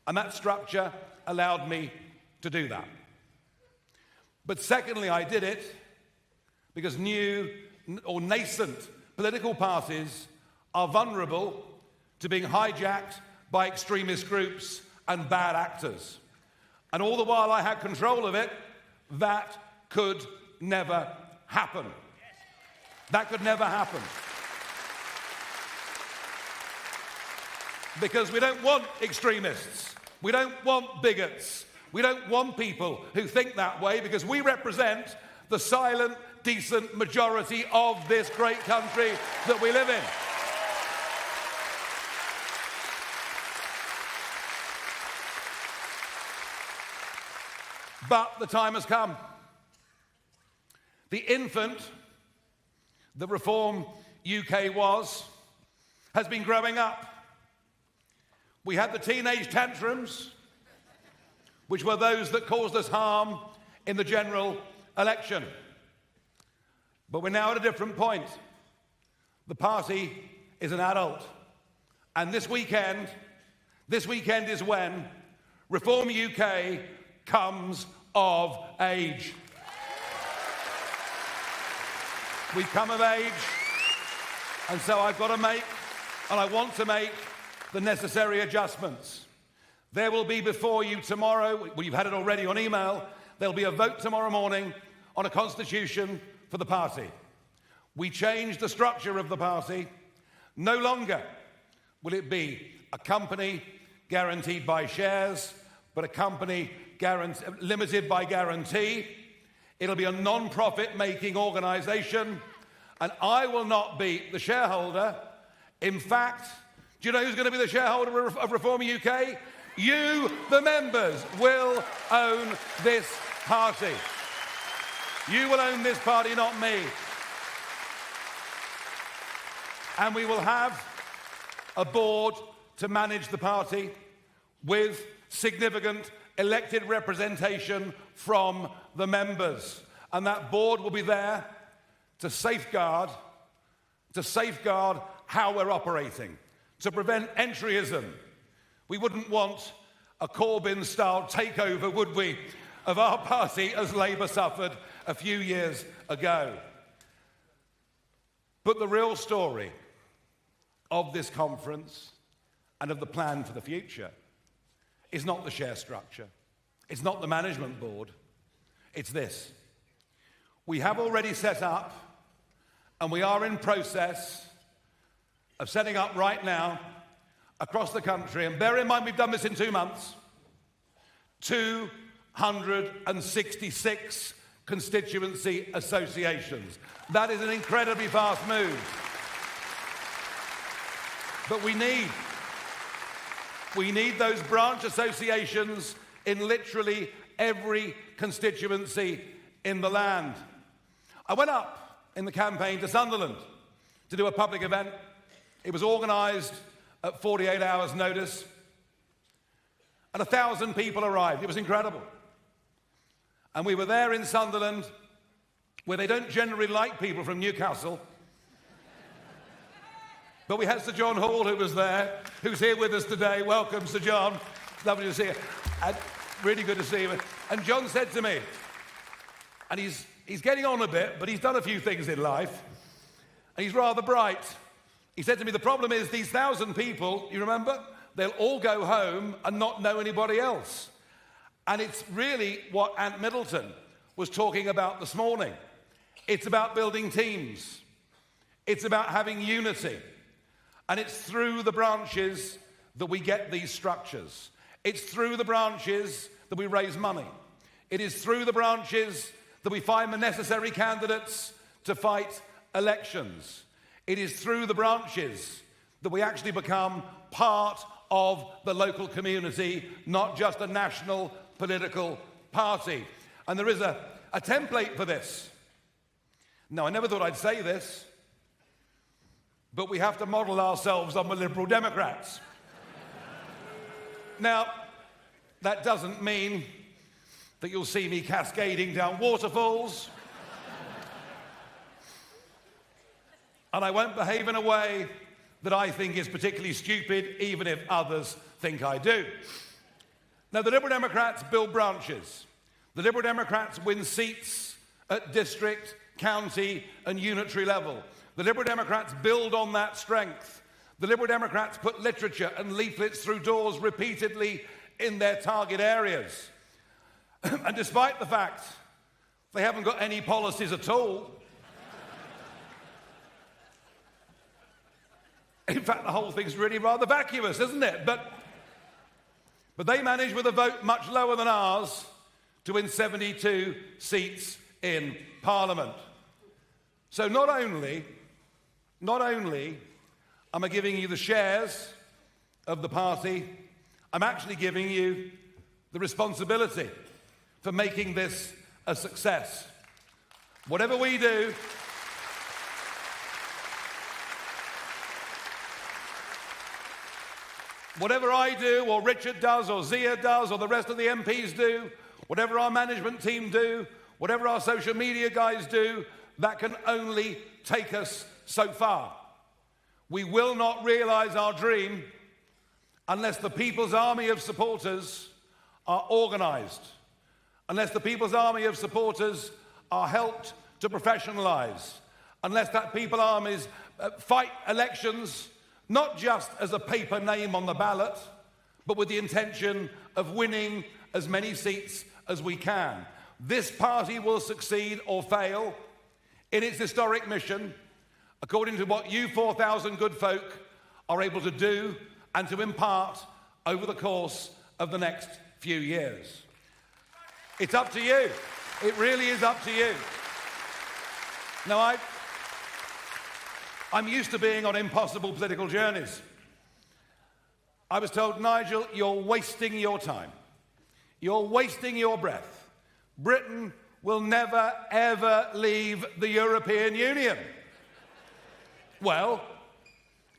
and that structure allowed me to do that. But secondly, I did it because new or nascent political parties are vulnerable to being hijacked by extremist groups and bad actors. And all the while I had control of it, that could never happen. That could never happen. Because we don't want extremists. We don't want bigots. We don't want people who think that way, because we represent the silent, decent majority of this great country that we live in. But the time has come. The infant that Reform UK was has been growing up. We had the teenage tantrums, which were those that caused us harm in the general election. But we're now at a different point. The party is an adult. And this weekend is when Reform UK comes of age. We come of age, and so I've got to make, and I want to make, the necessary adjustments. There will be before you tomorrow, well, you've had it already on email, there'll be a vote tomorrow morning on a constitution for the party. We changed the structure of the party. No longer will it be a company guaranteed by shares, but a company limited by guarantee. It'll be a non-profit making organisation, and I will not be the shareholder. In fact, do you know who's going to be the shareholder of Reform UK? You, the members, will own this party. You will own this party, not me. And we will have a board to manage the party with significant elected representation from the members. And that board will be there to safeguard how we're operating, to prevent entryism. We wouldn't want a Corbyn-style takeover, would we, of our party as Labour suffered a few years ago. But the real story of this conference and of the plan for the future is not the share structure. It's not the management board. It's this. We have already set up, and we are in process of setting up right now across the country, and bear in mind we've done this in 2 months, 266 constituency associations. That is an incredibly fast move. But we need those branch associations in literally every constituency in the land. I went up in the campaign to Sunderland to do a public event. It was organised at 48 hours' notice, and 1,000 people arrived. It was incredible. And we were there in Sunderland, where they don't generally like people from Newcastle. But we had Sir John Hall, who was there, who's here with us today. Welcome, Sir John. Lovely to see you. And really good to see you. And John said to me, And he's getting on a bit, but he's done a few things in life. And he's rather bright. He said to me, the problem is these 1,000 people, you remember? They'll all go home and not know anybody else. And it's really what Ant Middleton was talking about this morning. It's about building teams. It's about having unity. And it's through the branches that we get these structures. It's through the branches that we raise money. It is through the branches that we find the necessary candidates to fight elections. It is through the branches that we actually become part of the local community, not just a national political party. And there is a template for this. Now, I never thought I'd say this, but we have to model ourselves on the Liberal Democrats. Now, that doesn't mean that you'll see me cascading down waterfalls. And I won't behave in a way that I think is particularly stupid, even if others think I do. Now, the Liberal Democrats build branches. The Liberal Democrats win seats at district, county, and unitary level. The Liberal Democrats build on that strength. The Liberal Democrats put literature and leaflets through doors repeatedly in their target areas. And despite the fact they haven't got any policies at all, in fact, the whole thing's really rather vacuous, isn't it? But they managed with a vote much lower than ours to win 72 seats in Parliament. So not only am I giving you the shares of the party, I'm actually giving you the responsibility for making this a success. Whatever we do, whatever I do, or Richard does, or Zia does, or the rest of the MPs do, whatever our management team do, whatever our social media guys do, that can only take us so far. We will not realise our dream unless the People's Army of supporters are organised, unless the People's Army of supporters are helped to professionalise, unless that People's Armies fight elections not just as a paper name on the ballot, but with the intention of winning as many seats as we can. This party will succeed or fail in its historic mission, according to what you 4,000 good folk are able to do and to impart over the course of the next few years. It's up to you. It really is up to you. Now, I'm used to being on impossible political journeys. I was told, Nigel, you're wasting your time. You're wasting your breath. Britain will never, ever leave the European Union. Well,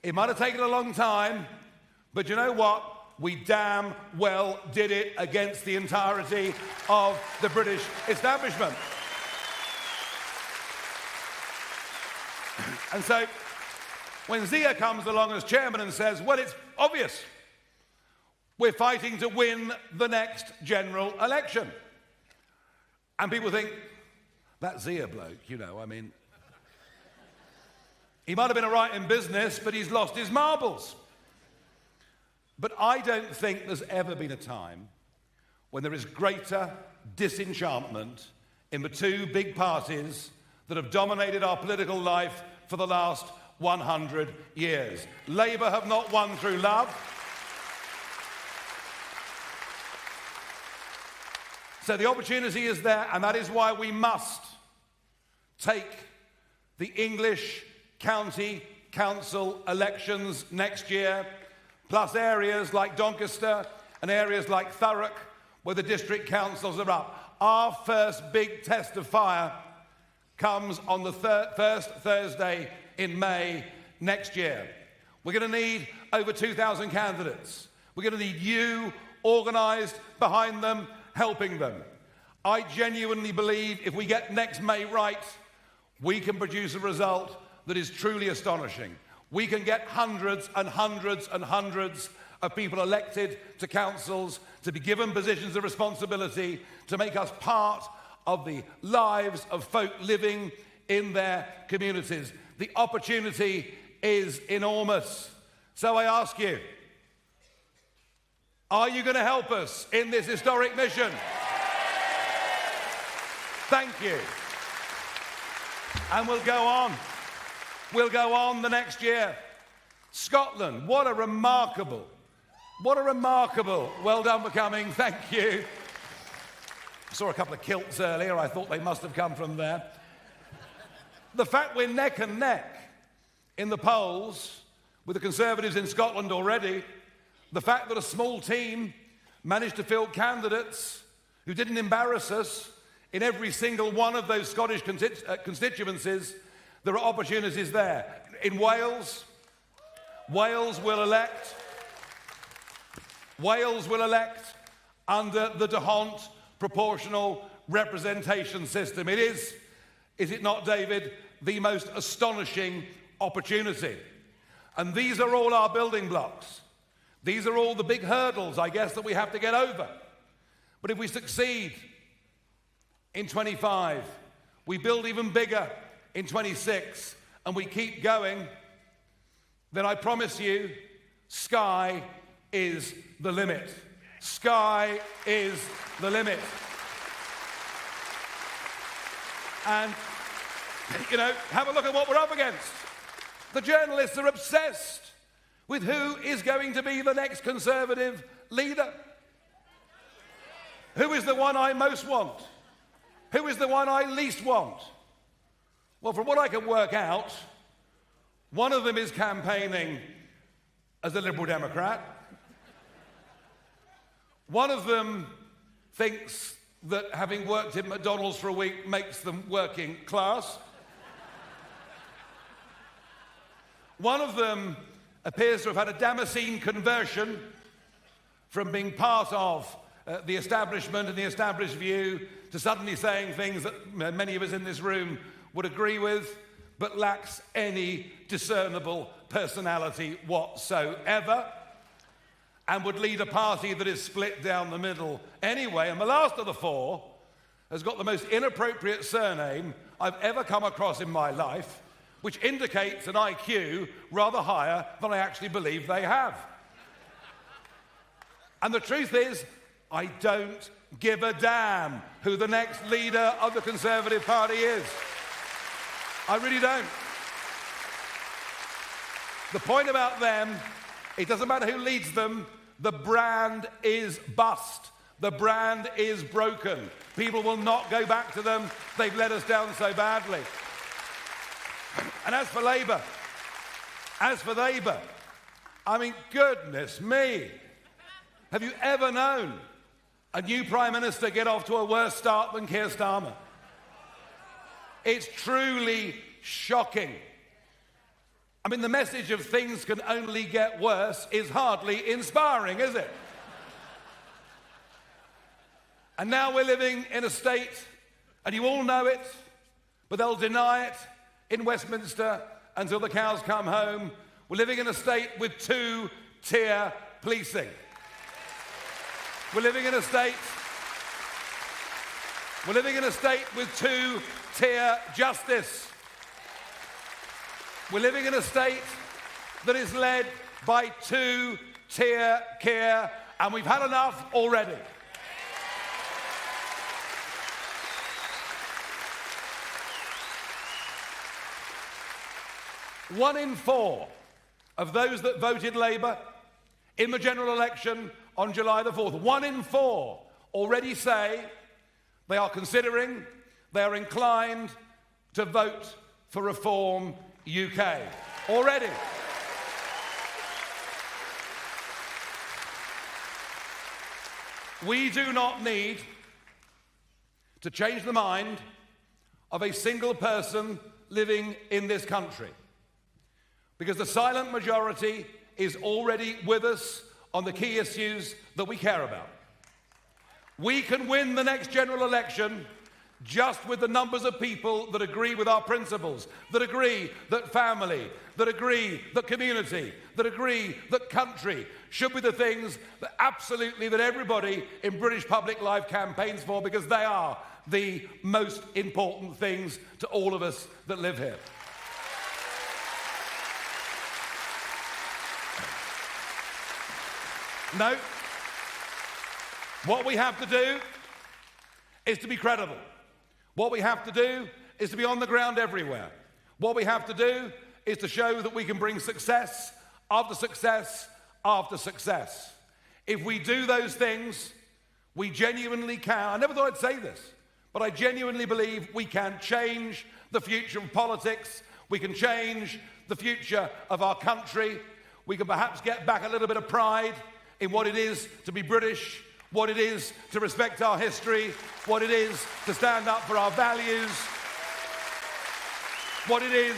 it might have taken a long time, but you know what? We damn well did it against the entirety of the British establishment. And so, when Zia comes along as chairman and says, well, it's obvious, we're fighting to win the next general election. And people think, that Zia bloke, he might have been all right in business, but he's lost his marbles. But I don't think there's ever been a time when there is greater disenchantment in the two big parties that have dominated our political life for the last 100 years. Labour have not won through love. So the opportunity is there, and that is why we must take the English county council elections next year, plus areas like Doncaster and areas like Thurrock, where the district councils are up. Our first big test of fire comes on the first Thursday in May next year. We're going to need over 2,000 candidates. We're going to need you organised behind them, helping them. I genuinely believe if we get next May right, we can produce a result that is truly astonishing. We can get hundreds and hundreds and hundreds of people elected to councils, to be given positions of responsibility, to make us part of the lives of folk living in their communities. The opportunity is enormous. So I ask you, are you going to help us in this historic mission? Thank you. And we'll go on. We'll go on the next year. Scotland, what a remarkable, well done for coming, thank you. I saw a couple of kilts earlier, I thought they must have come from there. The fact we're neck and neck in the polls with the Conservatives in Scotland already, the fact that a small team managed to field candidates who didn't embarrass us in every single one of those Scottish constituencies, there are opportunities there. In Wales will elect under the D'Hondt proportional representation system. It is it not, David, the most astonishing opportunity? And these are all our building blocks. These are all the big hurdles, I guess, that we have to get over. But if we succeed in 25, we build even bigger in 26, and we keep going, then I promise you, sky is the limit. Sky is the limit. And, you know, have a look at what we're up against. The journalists are obsessed with who is going to be the next Conservative leader. Who is the one I most want? Who is the one I least want? Well, from what I can work out, one of them is campaigning as a Liberal Democrat. One of them thinks that having worked in McDonald's for a week makes them working class. One of them appears to have had a Damascene conversion from being part of the establishment and the established view to suddenly saying things that many of us in this room would agree with, but lacks any discernible personality whatsoever, and would lead a party that is split down the middle anyway. And the last of the four has got the most inappropriate surname I've ever come across in my life, which indicates an IQ rather higher than I actually believe they have. And the truth is, I don't give a damn who the next leader of the Conservative Party is. I really don't. The point about them, it doesn't matter who leads them, the brand is bust. The brand is broken. People will not go back to them. They've let us down so badly. And as for Labour, I mean, goodness me. Have you ever known a new Prime Minister get off to a worse start than Keir Starmer? It's truly shocking. I mean, the message of things can only get worse is hardly inspiring, is it? And now we're living in a state, and you all know it, but they'll deny it in Westminster until the cows come home. We're living in a state with two-tier policing. We're living in a state with two-tier justice. We're living in a state that is led by two-tier care, and we've had enough already. One in four of those that voted Labour in the general election on July the 4th, 1 in 4 already say they are considering, they are inclined to vote for Reform UK. Already. We do not need to change the mind of a single person living in this country, because the silent majority is already with us on the key issues that we care about. We can win the next general election just with the numbers of people that agree with our principles, that agree that family, that agree that community, that agree that country should be the things that absolutely that everybody in British public life campaigns for, because they are the most important things to all of us that live here. No. What we have to do is to be credible. What we have to do is to be on the ground everywhere. What we have to do is to show that we can bring success after success after success. If we do those things, we genuinely can. I never thought I'd say this, but I genuinely believe we can change the future of politics. We can change the future of our country. We can perhaps get back a little bit of pride in what it is to be British, what it is to respect our history, what it is to stand up for our values, what it is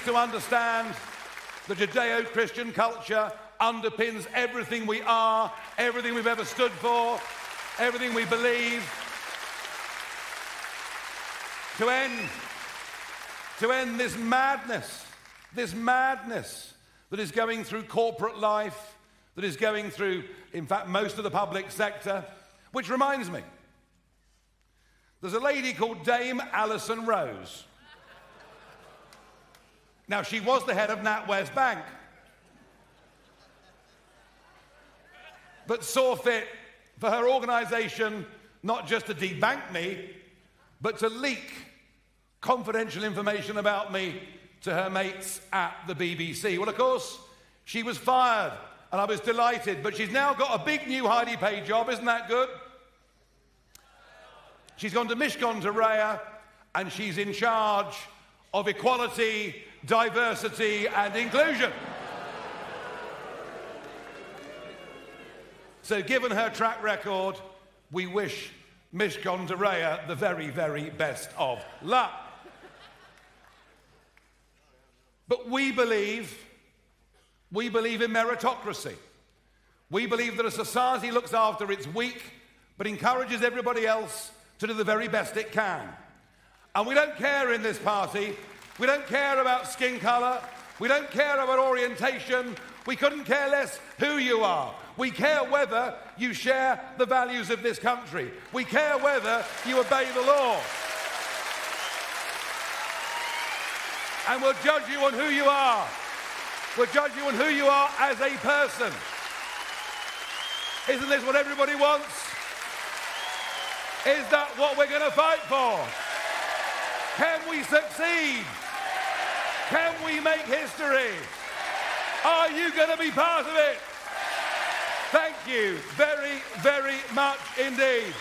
to understand the Judeo-Christian culture underpins everything we are, everything we've ever stood for, everything we believe. To end this madness that is going through corporate life, that is going through, in fact, most of the public sector. Which reminds me, there's a lady called Dame Alison Rose. Now, she was the head of NatWest Bank, but saw fit for her organisation not just to debank me, but to leak confidential information about me to her mates at the BBC. Well, of course, she was fired, and I was delighted, but she's now got a big new highly paid job. Isn't that good? She's gone to Mishcon to Raya, and she's in charge of equality, diversity, and inclusion. So given her track record, we wish Mishcon to Raya the very, very best of luck. But we believe in meritocracy. We believe that a society looks after its weak, but encourages everybody else to do the very best it can. And we don't care in this party. We don't care about skin colour. We don't care about orientation. We couldn't care less who you are. We care whether you share the values of this country. We care whether you obey the law. And we'll judge you on who you are. We'll judge you on who you are as a person. Isn't this what everybody wants? Is that what we're going to fight for? Can we succeed? Can we make history? Are you going to be part of it? Thank you very, very much indeed.